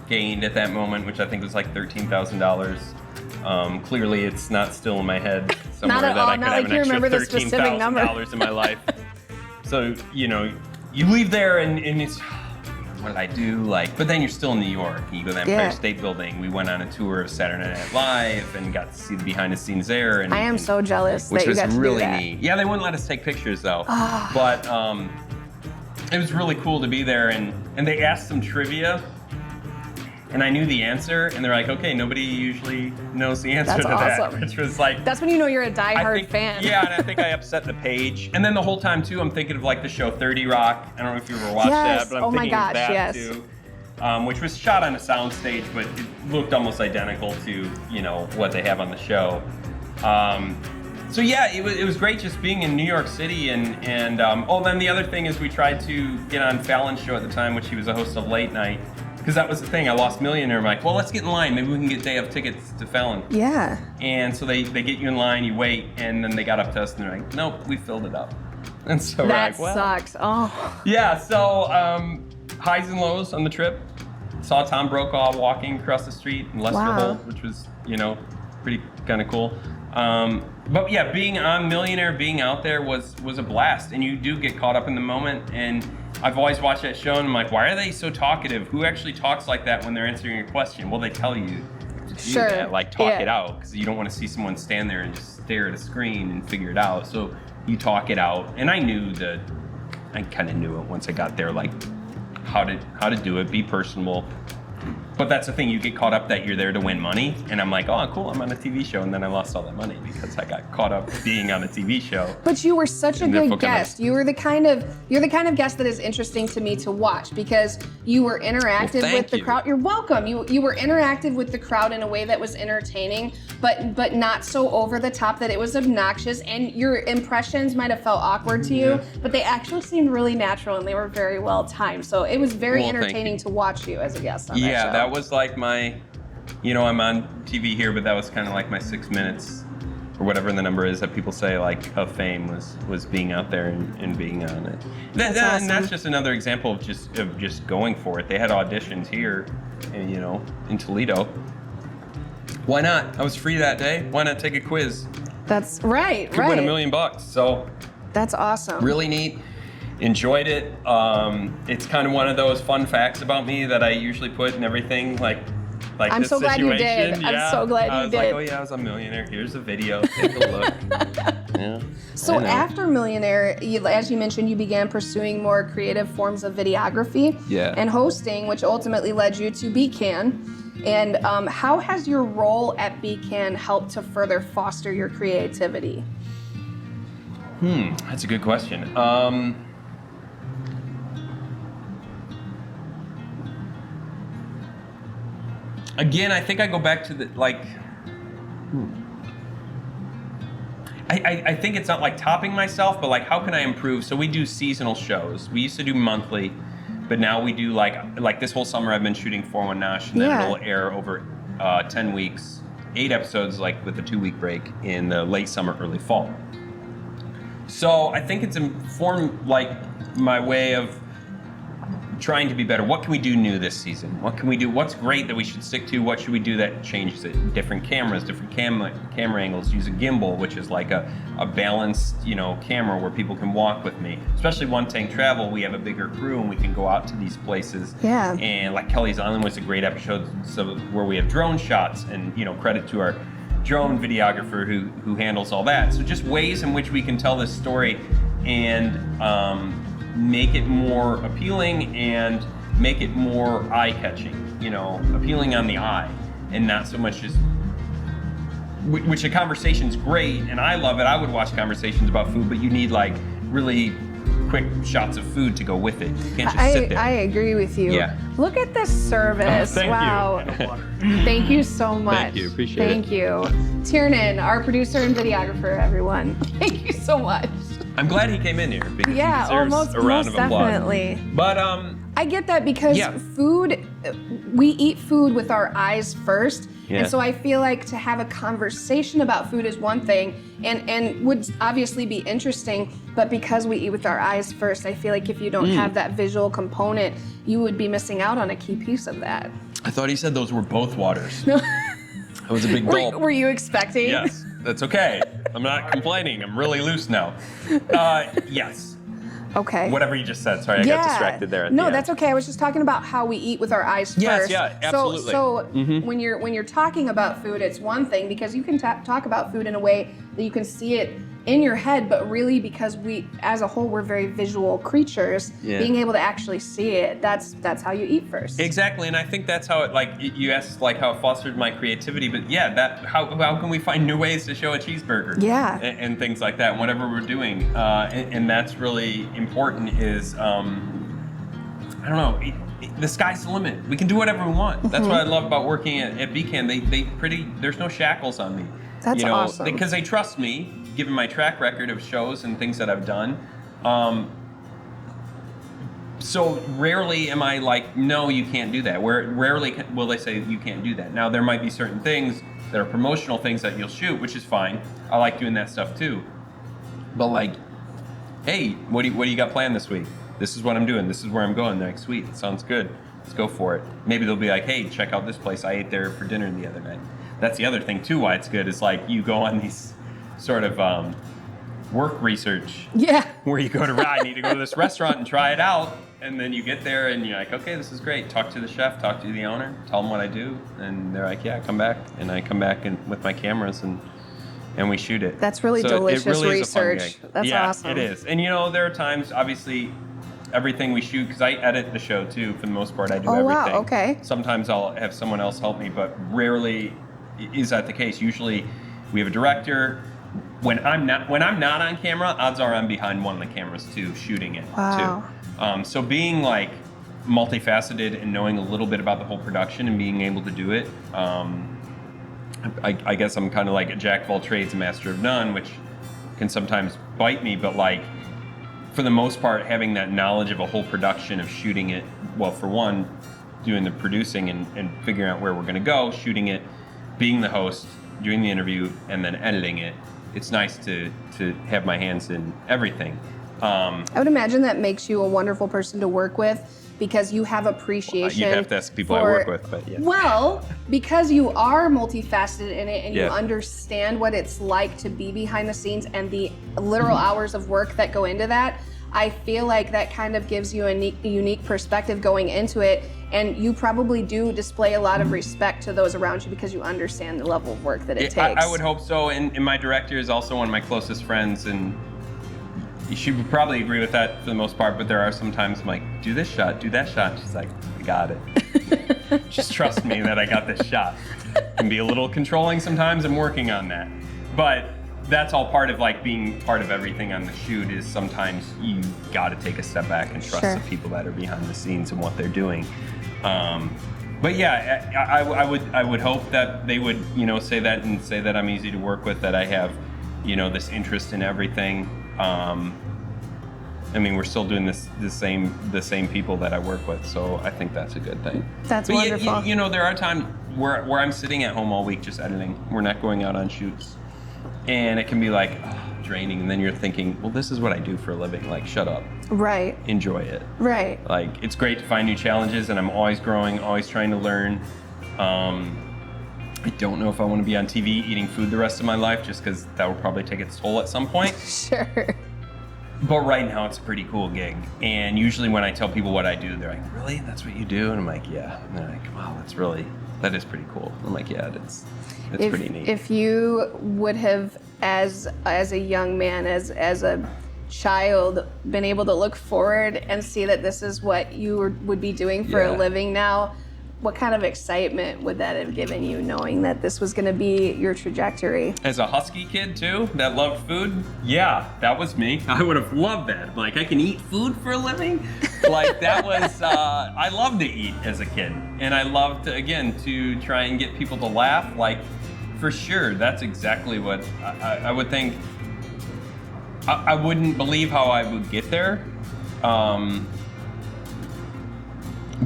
gained at that moment, which I think was like $13,000. Clearly, it's not still in my head somewhere that I could have an extra $13,000 in my life. So, you leave there and it's, what did I do? But then you're still in New York, and you go to the Empire State Building. We went on a tour of Saturday Night Live and got to see the behind the scenes there. And I am so jealous that you got to do that. Which was really neat. Yeah, they wouldn't let us take pictures though. But it was really cool to be there, and they asked some trivia. And I knew the answer, and they're like, okay, nobody usually knows the answer to that. Which was like... That's when you know you're a diehard fan. Yeah, and I think I upset the page. And then the whole time, too, I'm thinking of the show 30 Rock. I don't know if you ever watched that, but I'm thinking of that, too. Which was shot on a soundstage, but it looked almost identical to, what they have on the show. So yeah, it was great just being in New York City, and then the other thing is we tried to get on Fallon's show at the time, which he was a host of Late Night. Because that was the thing, I lost Millionaire. I'm like, well, let's get in line. Maybe we can get day of tickets to Fallon. Yeah. And so they get you in line, you wait, and then they got up to us and they're like, nope, we filled it up. And so That we're like, well, sucks. Oh. yeah. So highs and lows on the trip. Saw Tom Brokaw walking across the street in Lester Wow. Holt, which was, pretty kind of cool. But yeah, being on Millionaire, being out there was a blast, and you do get caught up in the moment. And I've always watched that show, and I'm like, why are they so talkative? Who actually talks like that when they're answering a question? Well, they tell you to do Sure. that, like talk Yeah. it out, because you don't want to see someone stand there and just stare at a screen and figure it out. So you talk it out, and I kind of knew it once I got there, like how to do it, be personable. But that's the thing, you get caught up that you're there to win money, and I'm like, oh, cool, I'm on a TV show, and then I lost all that money because I got caught up being on a TV show. But you were such a And good therefore guest. You're the kind of guest that is interesting to me to watch because you were interactive Well, with the thank you. crowd. You're welcome. You were interactive with the crowd in a way that was entertaining, but not so over the top that it was obnoxious. And your impressions might have felt awkward to you, but they actually seemed really natural and they were very well timed. So it was very Well, thank entertaining you. to watch you as a guest on that Yeah, show. that was like my, I'm on TV here, but that was kind of like my 6 minutes or whatever the number is that people say like of fame was being out there and being on it. That's And awesome. that's just another example of just going for it. They had auditions here, and, in Toledo. Why not? I was free that day. Why not take a quiz? That's right. Could right. win $1 million. So That's awesome. really neat. Enjoyed it. It's kind of one of those fun facts about me that I usually put in everything, like I'm this so glad you situation. did. I'm so glad I you was did. like, oh yeah, I was a millionaire. Here's a video. Take a look. Yeah. So I know. after Millionaire, as you mentioned, you began pursuing more creative forms of videography Yeah. and hosting, which ultimately led you to BCAN. And how has your role at BCAN helped to further foster your creativity? That's a good question. Again, I think I go back to I think it's not like topping myself, but like how can I improve? So we do seasonal shows. We used to do monthly, but now we do like this whole summer I've been shooting for One Nosh, and then Yeah. it'll air over 10 weeks, 8 episodes, like with a 2-week break in the late summer, early fall. So I think it's informed like my way of trying to be better. What can we do new this season? What can we do? What's great that we should stick to? What should we do that changes it? Different cameras, different camera angles. Use a gimbal, which is like a balanced, camera where people can walk with me. Especially One Tank Travel, we have a bigger crew and we can go out to these places. Yeah. And like Kelly's Island was a great episode, so where we have drone shots, and credit to our drone videographer who handles all that. So just ways in which we can tell this story and make it more appealing and make it more eye-catching, appealing on the eye, and not so much just, which a conversation's great, and I love it. I would watch conversations about food, but you need like really quick shots of food to go with it. You can't just sit there. I agree with you. Yeah. Look at this service. Thank wow. you. Thank you so much. Thank you. Appreciate it. Thank you. Tiernan, our producer and videographer, everyone. Thank you so much. I'm glad he came in here because Yeah, he deserves almost a round most of applause. definitely. But I get that because Yeah. food, we eat food with our eyes first. Yeah. And so I feel like to have a conversation about food is one thing and would obviously be interesting, but because we eat with our eyes first, I feel like if you don't have that visual component, you would be missing out on a key piece of that. I thought he said those were both waters. That was a big gulp. Were you expecting? Yes, that's okay. I'm not complaining. I'm really loose now. Yes. Okay. Whatever you just said. Sorry, I got distracted there. No, that's okay. I was just talking about how we eat with our eyes Yes, first. yeah, absolutely. So when you're talking about food, it's one thing because you can talk about food in a way that you can see it in your head, but really because we, as a whole, we're very visual creatures. Yeah. Being able to actually see it, that's how you eat first. Exactly, and I think that's how it, you asked like how it fostered my creativity, but yeah, how can we find new ways to show a cheeseburger? Yeah. And things like that, whatever we're doing, and that's really important is, I don't know, the sky's the limit. We can do whatever we want. That's what I love about working at BCAN. There's no shackles on me. That's awesome. Because they trust me, given my track record of shows and things that I've done. So rarely am I like, no, you can't do that. Rarely will they say you can't do that. Now there might be certain things that are promotional things that you'll shoot, which is fine. I like doing that stuff too. But like hey, what do you got planned this week? This is what I'm doing. This is where I'm going. They're like, sweet, that sounds good. Let's go for it. Maybe they'll be like, hey, check out this place. I ate there for dinner the other night. That's the other thing too, why it's good, is like you go on these sort of work research. Yeah. Where you go to, I need to go to this restaurant and try it out. And then you get there and you're like, okay, this is great. Talk to the chef, talk to the owner, tell them what I do. And they're like, yeah, come back. And I come back with my cameras and we shoot it. That's really delicious research. That's awesome. It is. And there are times, obviously, everything we shoot, because I edit the show too, for the most part, I do everything. Wow, okay. Sometimes I'll have someone else help me, but rarely is that the case. Usually we have a director. When I'm not on camera, odds are I'm behind one of the cameras too, shooting it too. So being like multifaceted and knowing a little bit about the whole production and being able to do it, I guess I'm kind of like a jack of all trades, a master of none, which can sometimes bite me, but like for the most part, having that knowledge of a whole production of shooting it, well, for one, doing the producing and figuring out where we're going to go, shooting it, being the host, doing the interview, and then editing it, it's nice to have my hands in everything. I would imagine that makes you a wonderful person to work with because you have appreciation. You'd have to ask people I work with, but yeah. Well, because you are multifaceted in it and you understand what it's like to be behind the scenes and the literal hours of work that go into that, I feel like that kind of gives you a unique perspective going into it, and you probably do display a lot of respect to those around you because you understand the level of work that it takes. I would hope so, and my director is also one of my closest friends, and she would probably agree with that for the most part, but there are some times I'm like, do this shot, do that shot. She's like, I got it. Just trust me that I got this shot. Can be a little controlling sometimes. I'm working on that. But that's all part of like being part of everything on the shoot, is sometimes you got to take a step back and trust the people that are behind the scenes and what they're doing. But yeah, I would hope that they would, say that and say that I'm easy to work with, that I have, this interest in everything. I mean, we're still doing the same people that I work with, so I think that's a good thing. That's wonderful. There are times where I'm sitting at home all week just editing. We're not going out on shoots, and it can be like draining. And then you're thinking, well, this is what I do for a living. Like, shut up. Right. Enjoy it. Right. Like, it's great to find new challenges, and I'm always growing, always trying to learn. I don't know if I want to be on TV eating food the rest of my life, just because that will probably take its toll at some point. Sure. But right now it's a pretty cool gig. And usually when I tell people what I do, they're like, really? That's what you do? And I'm like, yeah. And they're like, wow, that is pretty cool. I'm like, yeah, it's pretty neat. If you would have, as a young man, as a child, been able to look forward and see that this is what you would be doing for a living now, what kind of excitement would that have given you, knowing that this was going to be your trajectory? As a husky kid too, that loved food, yeah, that was me. I would have loved that. Like, I can eat food for a living? Like, that was, I loved to eat as a kid. And I loved, again, to try and get people to laugh. Like, for sure, that's exactly what I would think. I wouldn't believe how I would get there.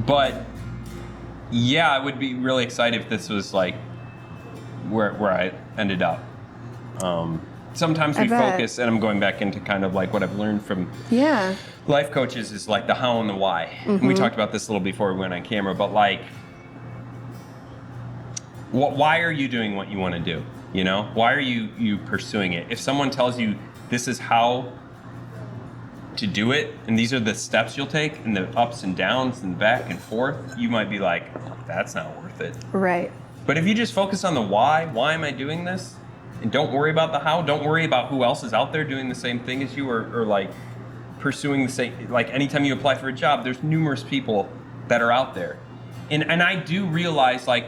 But yeah, I would be really excited if this was like where I ended up. Sometimes we focus, and I'm going back into kind of like what I've learned from life coaches, is like the how and the why. Mm-hmm. And we talked about this a little before we went on camera, but like, why are you doing what you want to do? Why are you pursuing it? If someone tells you this is how to do it, and these are the steps you'll take, and the ups and downs and back and forth, you might be like, that's not worth it. Right. But if you just focus on the why am I doing this? And don't worry about the how, don't worry about who else is out there doing the same thing as you, or like pursuing the same, like anytime you apply for a job, there's numerous people that are out there. And I do realize, like,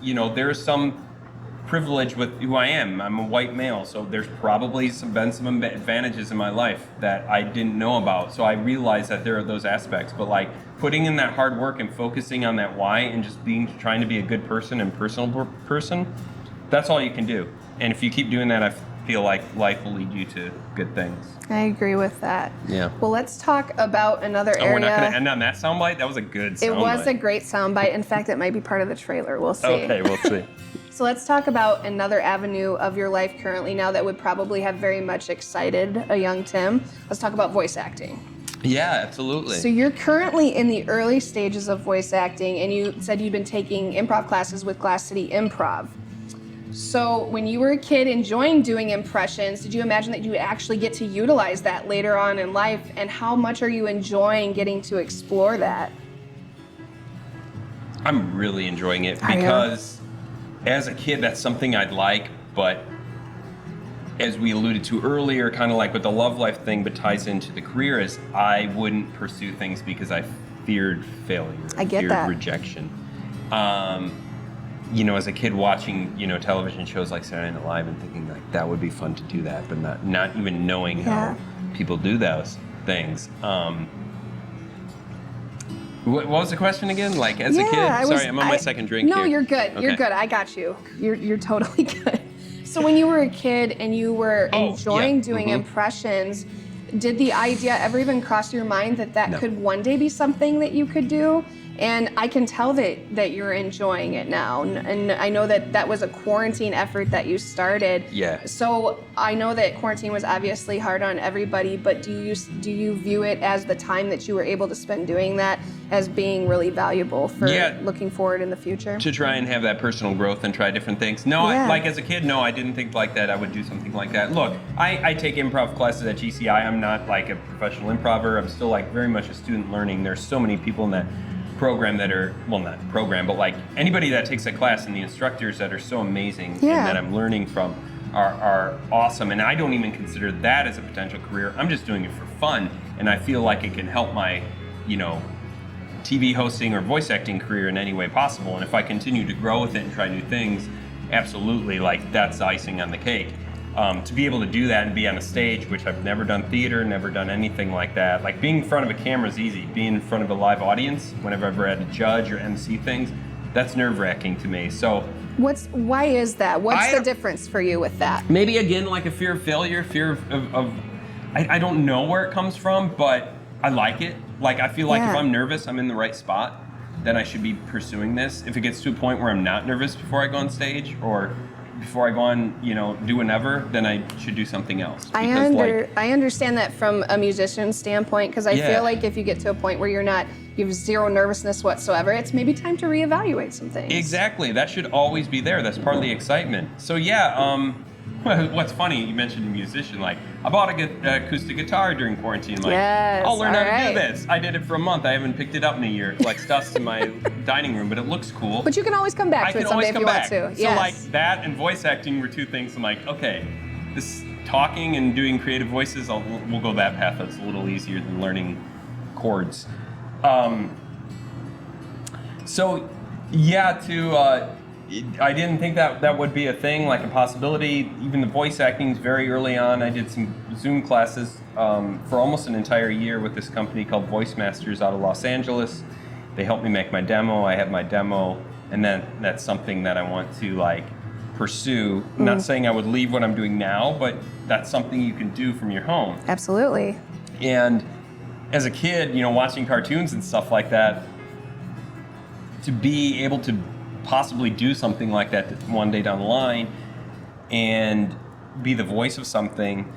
there's some privilege with who I am. I'm a white male, so there's probably been some advantages in my life that I didn't know about. So I realize that there are those aspects, but like putting in that hard work and focusing on that why, and just trying to be a good person and personal person, that's all you can do. And if you keep doing that, I feel like life will lead you to good things. I agree with that. Yeah. Well, let's talk about another area. We're not going to end on that soundbite? That was a good soundbite. It was a great soundbite. In fact, it might be part of the trailer. We'll see. Okay, we'll see. So let's talk about another avenue of your life currently now that would probably have very much excited a young Tim. Let's talk about voice acting. Yeah, absolutely. So you're currently in the early stages of voice acting, and you said you've been taking improv classes with Glass City Improv. So when you were a kid enjoying doing impressions, did you imagine that you would actually get to utilize that later on in life? And how much are you enjoying getting to explore that? I'm really enjoying it because as a kid, that's something I'd like, but as we alluded to earlier, kind of like with the love life thing, but ties into the career, is I wouldn't pursue things because I feared failure. I get feared that. rejection. You know, as a kid watching, you know, television shows like Saturday Night Live and thinking like that would be fun to do that, but not even knowing how people do those things. What was the question again? Like as a kid? Sorry, I'm on my second drink here. No, you're good. Okay. You're good. I got you. You're totally good. So when you were a kid and you were enjoying doing impressions, did the idea ever even cross your mind that could one day be something that you could do? And I can tell that you're enjoying it now. And I know that was a quarantine effort that you started. Yeah. So I know that quarantine was obviously hard on everybody, but do you view it as the time that you were able to spend doing that as being really valuable for looking forward in the future? To try and have that personal growth and try different things. No, like as a kid, no, I didn't think like that I would do something like that. Look, I take improv classes at GCI. I'm not like a professional improver. I'm still like very much a student learning. There's so many people in that program that are, well, not program, but like anybody that takes a class and the instructors that are so amazing and that I'm learning from are awesome. And I don't even consider that as a potential career. I'm just doing it for fun. And I feel like it can help my, you know, TV hosting or voice acting career in any way possible. And if I continue to grow with it and try new things, absolutely, like that's icing on the cake. To be able to do that and be on a stage, which I've never done theater, never done anything like that. Like being in front of a camera is easy. Being in front of a live audience, whenever I've ever had to judge or MC things, that's nerve-wracking to me. So why is that? What's the difference for you with that? Maybe again, like a fear of failure, fear of I don't know where it comes from, but I like it. Like I feel like if I'm nervous, I'm in the right spot, then I should be pursuing this. If it gets to a point where I'm not nervous before I go on stage or before I go on, you know, do whatever, then I should do something else. I understand that from a musician's standpoint, because I feel like if you get to a point where you have zero nervousness whatsoever, it's maybe time to reevaluate some things. Exactly. That should always be there. That's part of the excitement. So what's funny, you mentioned a musician, like I bought an acoustic guitar during quarantine. Like, I'll learn how to do this. I did it for a month. I haven't picked it up in a year. Like stuff's in my dining room, but it looks cool. But you can always come back to it someday if you want to. So like that and voice acting were two things. I'm like, okay, this talking and doing creative voices, we'll go that path. That's a little easier than learning chords. I didn't think that would be a thing, like a possibility. Even the voice acting very early on. I did some Zoom classes for almost an entire year with this company called Voice Masters out of Los Angeles. They helped me make my demo. I have my demo, and then that's something that I want to like pursue. I'm not saying I would leave what I'm doing now, but that's something you can do from your home. Absolutely. And as a kid, you know, watching cartoons and stuff like that, to be able to possibly do something like that one day down the line and be the voice of something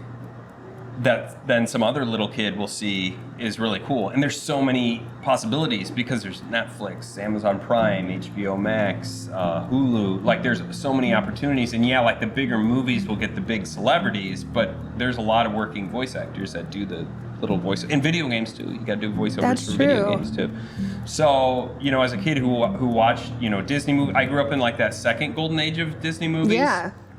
that then some other little kid will see is really cool. And there's so many possibilities because there's Netflix, Amazon Prime, HBO Max, Hulu. Like there's so many opportunities. And yeah, like the bigger movies will get the big celebrities, but there's a lot of working voice actors that do the little voice in video games too. You got to do voiceovers for video games too. So, you know, as a kid who watched, you know, Disney movies, I grew up in like that second golden age of Disney movies,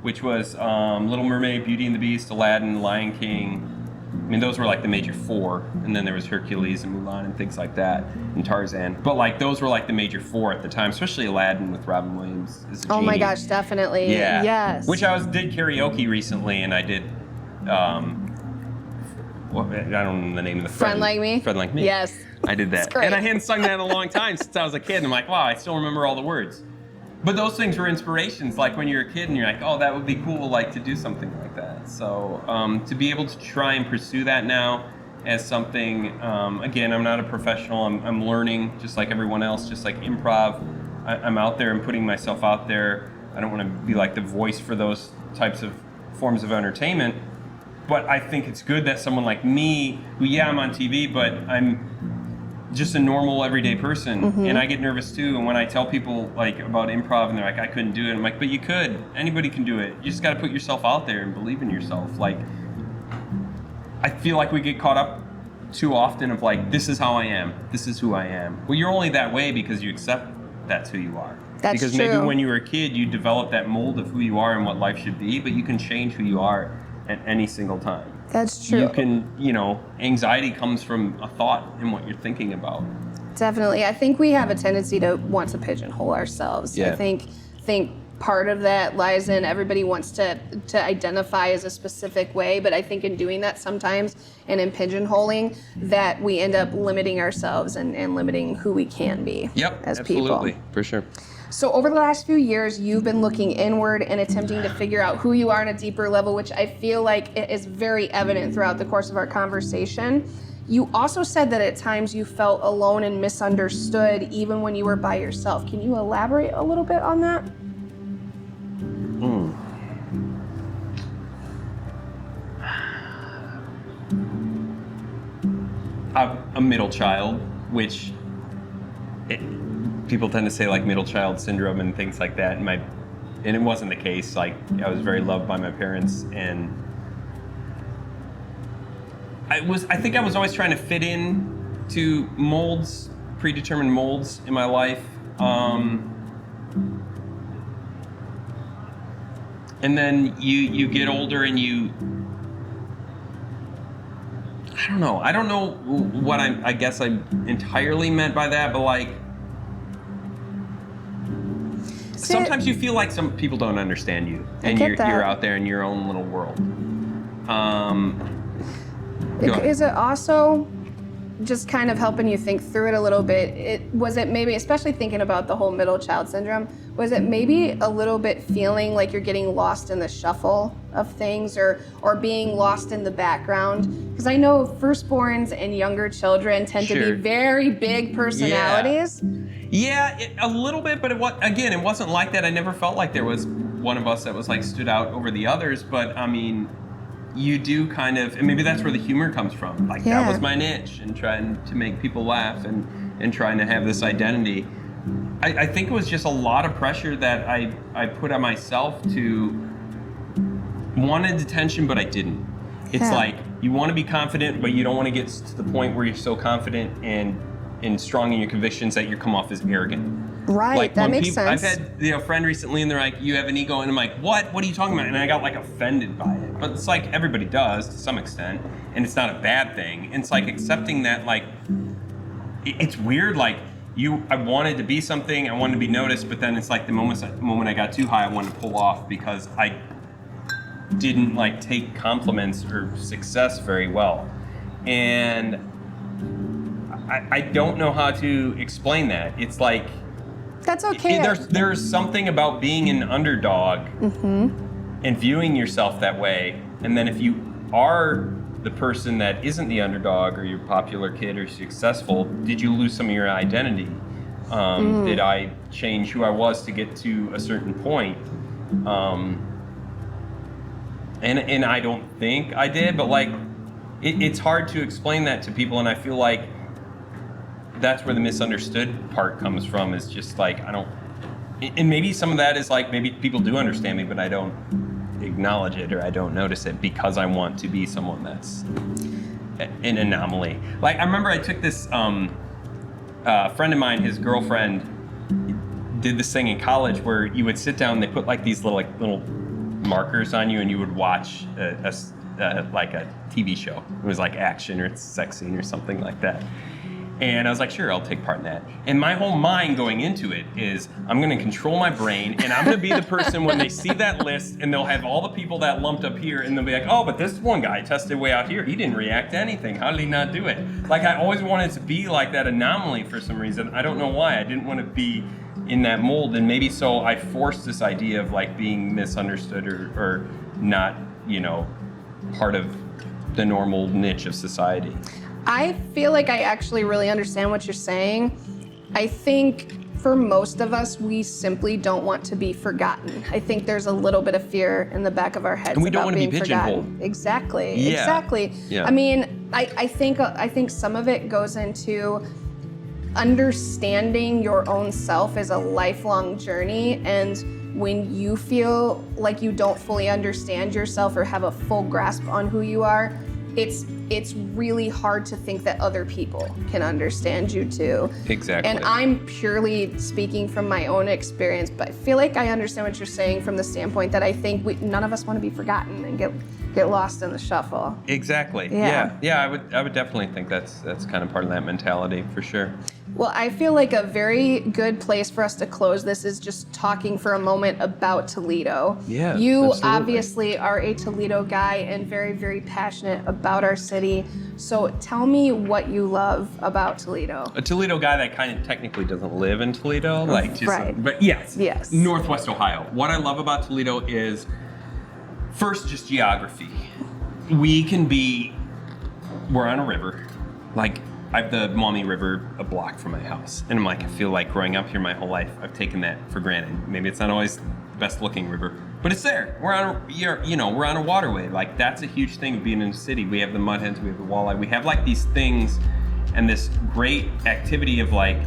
which was Little Mermaid, Beauty and the Beast, Aladdin, Lion King. I mean, those were like the major four, and then there was Hercules and Mulan and things like that, and Tarzan. But like those were like the major four at the time, especially Aladdin with Robin Williams as a genie. Oh my gosh, definitely. Yeah. Yes. Which did karaoke recently, and I did. I don't know the name of the Friend Like Me? Friend Like Me. Yes. I did that. It's great. And I hadn't sung that in a long time since I was a kid. And I'm like, wow, I still remember all the words. But those things were inspirations, like when you're a kid and you're like, oh, that would be cool, like to do something like that. So to be able to try and pursue that now as something, again, I'm not a professional. I'm learning just like everyone else, just like improv. I'm out there and putting myself out there I don't want to be like the voice for those types of forms of entertainment. But I think it's good that someone like me, who, yeah, I'm on TV, but I'm just a normal everyday person, and I get nervous too. And when I tell people like about improv and they're like, I couldn't do it, I'm like, but you could. Anybody can do it. You just got to put yourself out there and believe in yourself. Like, I feel like we get caught up too often of like, this is how I am, this is who I am. Well, you're only that way because you accept that's who you are. That's because true. Maybe when you were a kid, you developed that mold of who you are and what life should be, but you can change who you are at any single time. That's true. You can, anxiety comes from a thought and what you're thinking about. Definitely. I think we have a tendency to want to pigeonhole ourselves. Yeah. I think part of that lies in everybody wants to identify as a specific way, but I think in doing that sometimes and in pigeonholing that we end up limiting ourselves and limiting who we can be as absolutely. people. For sure. So over the last few years, you've been looking inward and attempting to figure out who you are on a deeper level, which I feel like it is very evident throughout the course of our conversation. You also said that at times you felt alone and misunderstood even when you were by yourself. Can you elaborate a little bit on that? I'm a middle child, which people tend to say like middle child syndrome and things like that. And it wasn't the case. Like, I was very loved by my parents, and I think I was always trying to fit in to molds, predetermined molds in my life. And then you get older and I don't know what I guess I entirely meant by that, but like, sometimes you feel like some people don't understand you, and you're out there in your own little world. Is it also just kind of helping you think through it a little bit? Was it maybe, especially thinking about the whole middle child syndrome, was it maybe a little bit feeling like you're getting lost in the shuffle of things or being lost in the background? Because I know firstborns and younger children tend to be very big personalities. Yeah, a little bit, but it wasn't like that. I never felt like there was one of us that was like stood out over the others, but I mean, you do kind of, and maybe that's where the humor comes from. Like, that was my niche, and trying to make people laugh and trying to have this identity. I think it was just a lot of pressure that I put on myself to wanted attention, but I didn't. It's like, you want to be confident, but you don't want to get to the point where you're so confident and strong in your convictions that you come off as arrogant. Right, like, that makes sense. I've had a friend recently, and they're like, you have an ego, and I'm like, what are you talking about? And I got like offended by it. But it's like, everybody does to some extent, and it's not a bad thing. And it's like accepting that, like, it's weird, like, I wanted to be something, I wanted to be noticed, but then it's like the moment I got too high, I wanted to pull off because I didn't like take compliments or success very well. And I don't know how to explain that. It's like, that's okay. There's something about being an underdog and viewing yourself that way. And then if you are the person that isn't the underdog, or you're a popular kid or successful, did you lose some of your identity? Did I change who I was to get to a certain point? And I don't think I did, but like, it's hard to explain that to people, and I feel like that's where the misunderstood part comes from, is just like, and maybe some of that is like, maybe people do understand me, but I don't acknowledge it, or I don't notice it because I want to be someone that's an anomaly. Like, I remember I took this, friend of mine, his girlfriend did this thing in college where you would sit down, they put like these little markers on you, and you would watch like a TV show. It was like action or sex scene or something like that. And I was like, sure, I'll take part in that. And my whole mind going into it is, I'm gonna control my brain, and I'm gonna be the person when they see that list, and they'll have all the people that lumped up here, and they'll be like, oh, but this one guy tested way out here. He didn't react to anything. How did he not do it? Like, I always wanted to be like that anomaly for some reason. I don't know why. I didn't want to be in that mold, and maybe so I forced this idea of like being misunderstood or not, part of the normal niche of society. I feel like I actually really understand what you're saying. I think for most of us, we simply don't want to be forgotten. I think there's a little bit of fear in the back of our heads And we don't about want to be being pigeonholed. forgotten. Exactly. Yeah. Exactly. Yeah. I mean, I think some of it goes into understanding your own self is a lifelong journey, and when you feel like you don't fully understand yourself or have a full grasp on who you are, it's really hard to think that other people can understand you too. Exactly. And I'm purely speaking from my own experience, but I feel like I understand what you're saying from the standpoint that I think none of us want to be forgotten and get lost in the shuffle. Exactly. Yeah. Yeah. I would definitely think that's kind of part of that mentality for sure. Well, I feel like a very good place for us to close this is just talking for a moment about Toledo. Yeah, You absolutely. obviously are a Toledo guy and very, very passionate about our city. So tell me what you love about Toledo. A Toledo guy that kind of technically doesn't live in Toledo, Right. But yes. Yes. Northwest Ohio. What I love about Toledo is first just geography. We're on a river, like I have the Maumee River a block from my house, and I'm like, I feel like growing up here my whole life, I've taken that for granted. Maybe it's not always the best looking river, but it's there. We're on a waterway. Like that's a huge thing of being in a city. We have the mud hens, we have the walleye, we have like these things, and this great activity of like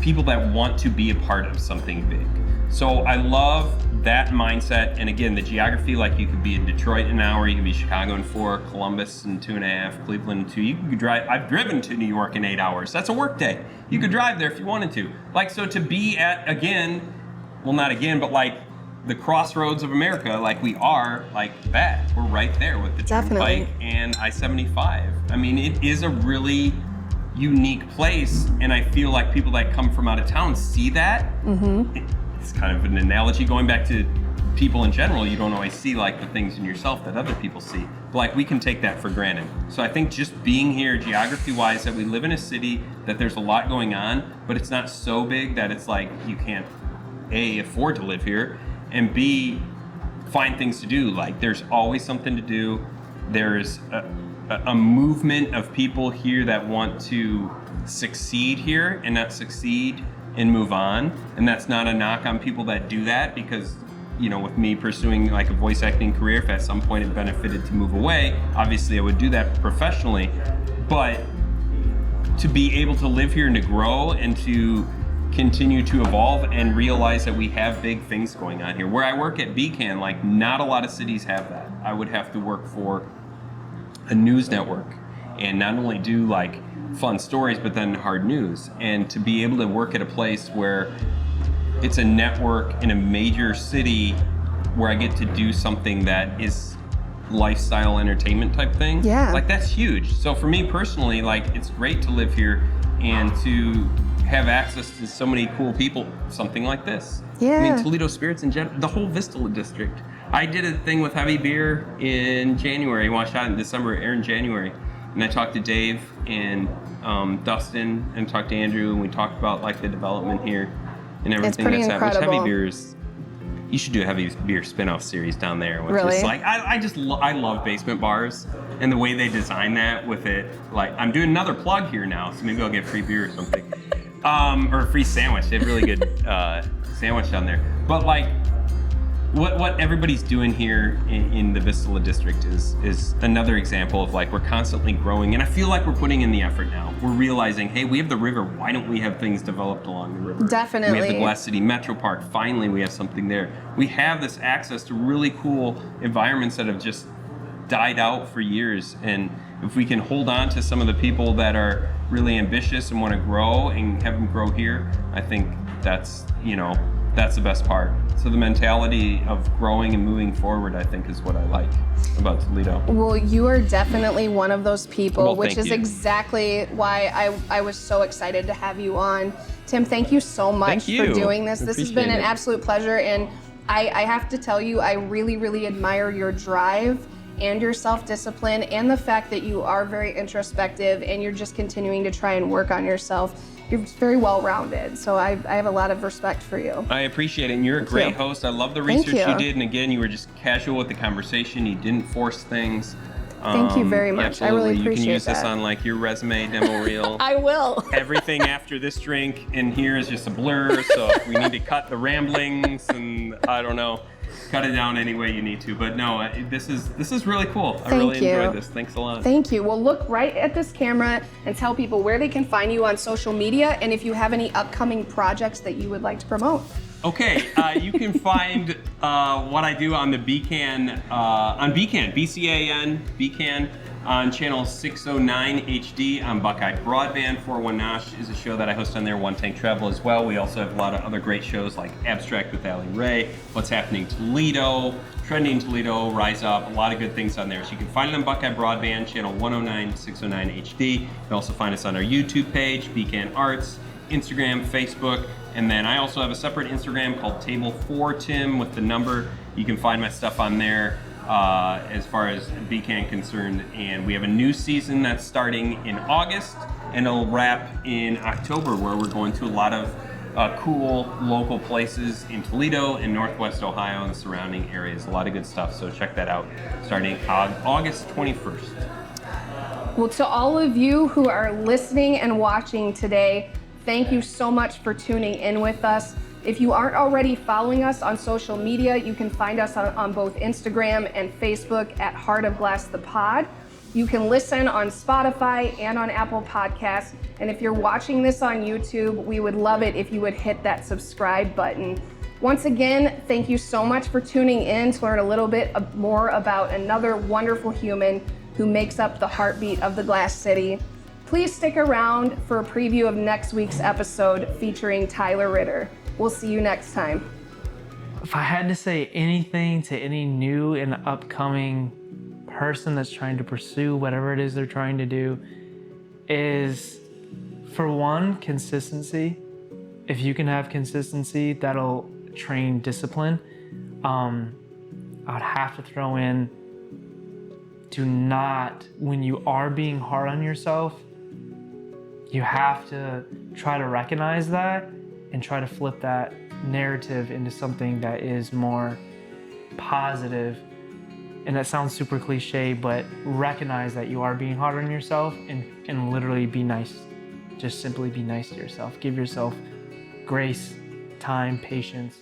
people that want to be a part of something big. So I love that mindset, and again, the geography, like you could be in Detroit in an hour, you could be Chicago in 4, Columbus in 2.5, Cleveland in 2. You could drive, I've driven to New York in 8 hours. That's a work day. You could drive there if you wanted to. Like, so to be at, not again, but like the crossroads of America, like we are, like that. We're right there with the Definitely. Turnpike and I-75. I mean, it is a really unique place, and I feel like people that come from out of town see that. Mm-hmm. It's kind of an analogy going back to people in general. You don't always see like the things in yourself that other people see. But like we can take that for granted. So I think just being here geography-wise, that we live in a city, that there's a lot going on, but it's not so big that it's like you can't A, afford to live here, and B, find things to do. Like there's always something to do. There's a movement of people here that want to succeed here and not succeed and move on. And that's not a knock on people that do that, because, you know, with me pursuing like a voice acting career, if at some point it benefited to move away, obviously I would do that professionally. But to be able to live here and to grow and to continue to evolve and realize that we have big things going on here. Where I work at BCAN, like not a lot of cities have that. I would have to work for a news network and not only do like fun stories, but then hard news. And to be able to work at a place where it's a network in a major city where I get to do something that is lifestyle entertainment type thing. Yeah. Like that's huge. So for me personally, like it's great to live here and to have access to so many cool people, something like this. Yeah. I mean, Toledo Spirits in general, the whole Vistula district. I did a thing with Heavy Beer in January, well, I shot in December, aired in January. And I talked to Dave and Dustin and talked to Andrew, and we talked about like the development here and everything. It's pretty that's incredible. Which Heavy Beer is, you should do a Heavy Beer spin-off series down there. Which Really? is like, I love basement bars and the way they design that with it. Like, I'm doing another plug here now, so maybe I'll get free beer or something. Or a free sandwich. They have really good sandwich down there. But like, what everybody's doing here in the Vistula district is another example of like we're constantly growing, and I feel like we're putting in the effort now. We're realizing, hey, we have the river. Why don't we have things developed along the river? Definitely. We have the Glass City Metro Park. Finally, we have something there. We have this access to really cool environments that have just died out for years, and if we can hold on to some of the people that are really ambitious and want to grow and have them grow here, I think that's the best part. So the mentality of growing and moving forward, I think, is what I like about Toledo. Well, you are definitely one of those people, Well, which thank is you. exactly why I was so excited to have you on. Tim, thank you so much Thank you. for doing this. This has been Appreciate an it. absolute pleasure, and I have to tell you, I really, really admire your drive and your self-discipline and the fact that you are very introspective and you're just continuing to try and work on yourself. You're very well-rounded, so I have a lot of respect for you. I appreciate it, and you're a great you. host. I love the Thank research you. you did, and again, you were just casual with the conversation. You didn't force things. Thank you very much. Absolutely. I really You appreciate can use this that. on like your resume demo reel. I will. Everything after this drink in here is just a blur. So if we need to cut the ramblings and I don't know, cut it down any way you need to. But no, this is really cool. I really enjoyed this. Thanks a lot. Thank you. Well, look right at this camera and tell people where they can find you on social media and if you have any upcoming projects that you would like to promote. Okay, you can find what I do on the BCAN, BCAN, BCAN, on channel 609 HD on Buckeye Broadband. One Nosh is a show that I host on there, One Tank Travel as well. We also have a lot of other great shows like Abstract with Ali Ray, What's Happening Toledo, Trending Toledo, Rise Up, a lot of good things on there. So you can find it on Buckeye Broadband, channel 109, 609 HD. You can also find us on our YouTube page, BCAN Arts, Instagram, Facebook, and then I also have a separate Instagram called Table 4 Tim with the number. You can find my stuff on there as far as BCAN concerned. And we have a new season that's starting in August and it'll wrap in October, where we're going to a lot of cool local places in Toledo and Northwest Ohio and the surrounding areas. A lot of good stuff, so check that out starting August 21st. Well, to all of you who are listening and watching today, thank you so much for tuning in with us. If you aren't already following us on social media, you can find us on both Instagram and Facebook at Heart of Glass the Pod. You can listen on Spotify and on Apple Podcasts. And if you're watching this on YouTube, we would love it if you would hit that subscribe button. Once again, thank you so much for tuning in to learn a little bit more about another wonderful human who makes up the heartbeat of the Glass City. Please stick around for a preview of next week's episode featuring Tyler Ritter. We'll see you next time. If I had to say anything to any new and upcoming person that's trying to pursue whatever it is they're trying to do, is for one, consistency. If you can have consistency, that'll train discipline. I would have to throw in, do not, when you are being hard on yourself, you have to try to recognize that and try to flip that narrative into something that is more positive. And that sounds super cliche, but recognize that you are being hard on yourself and literally be nice. Just simply be nice to yourself. Give yourself grace, time, patience.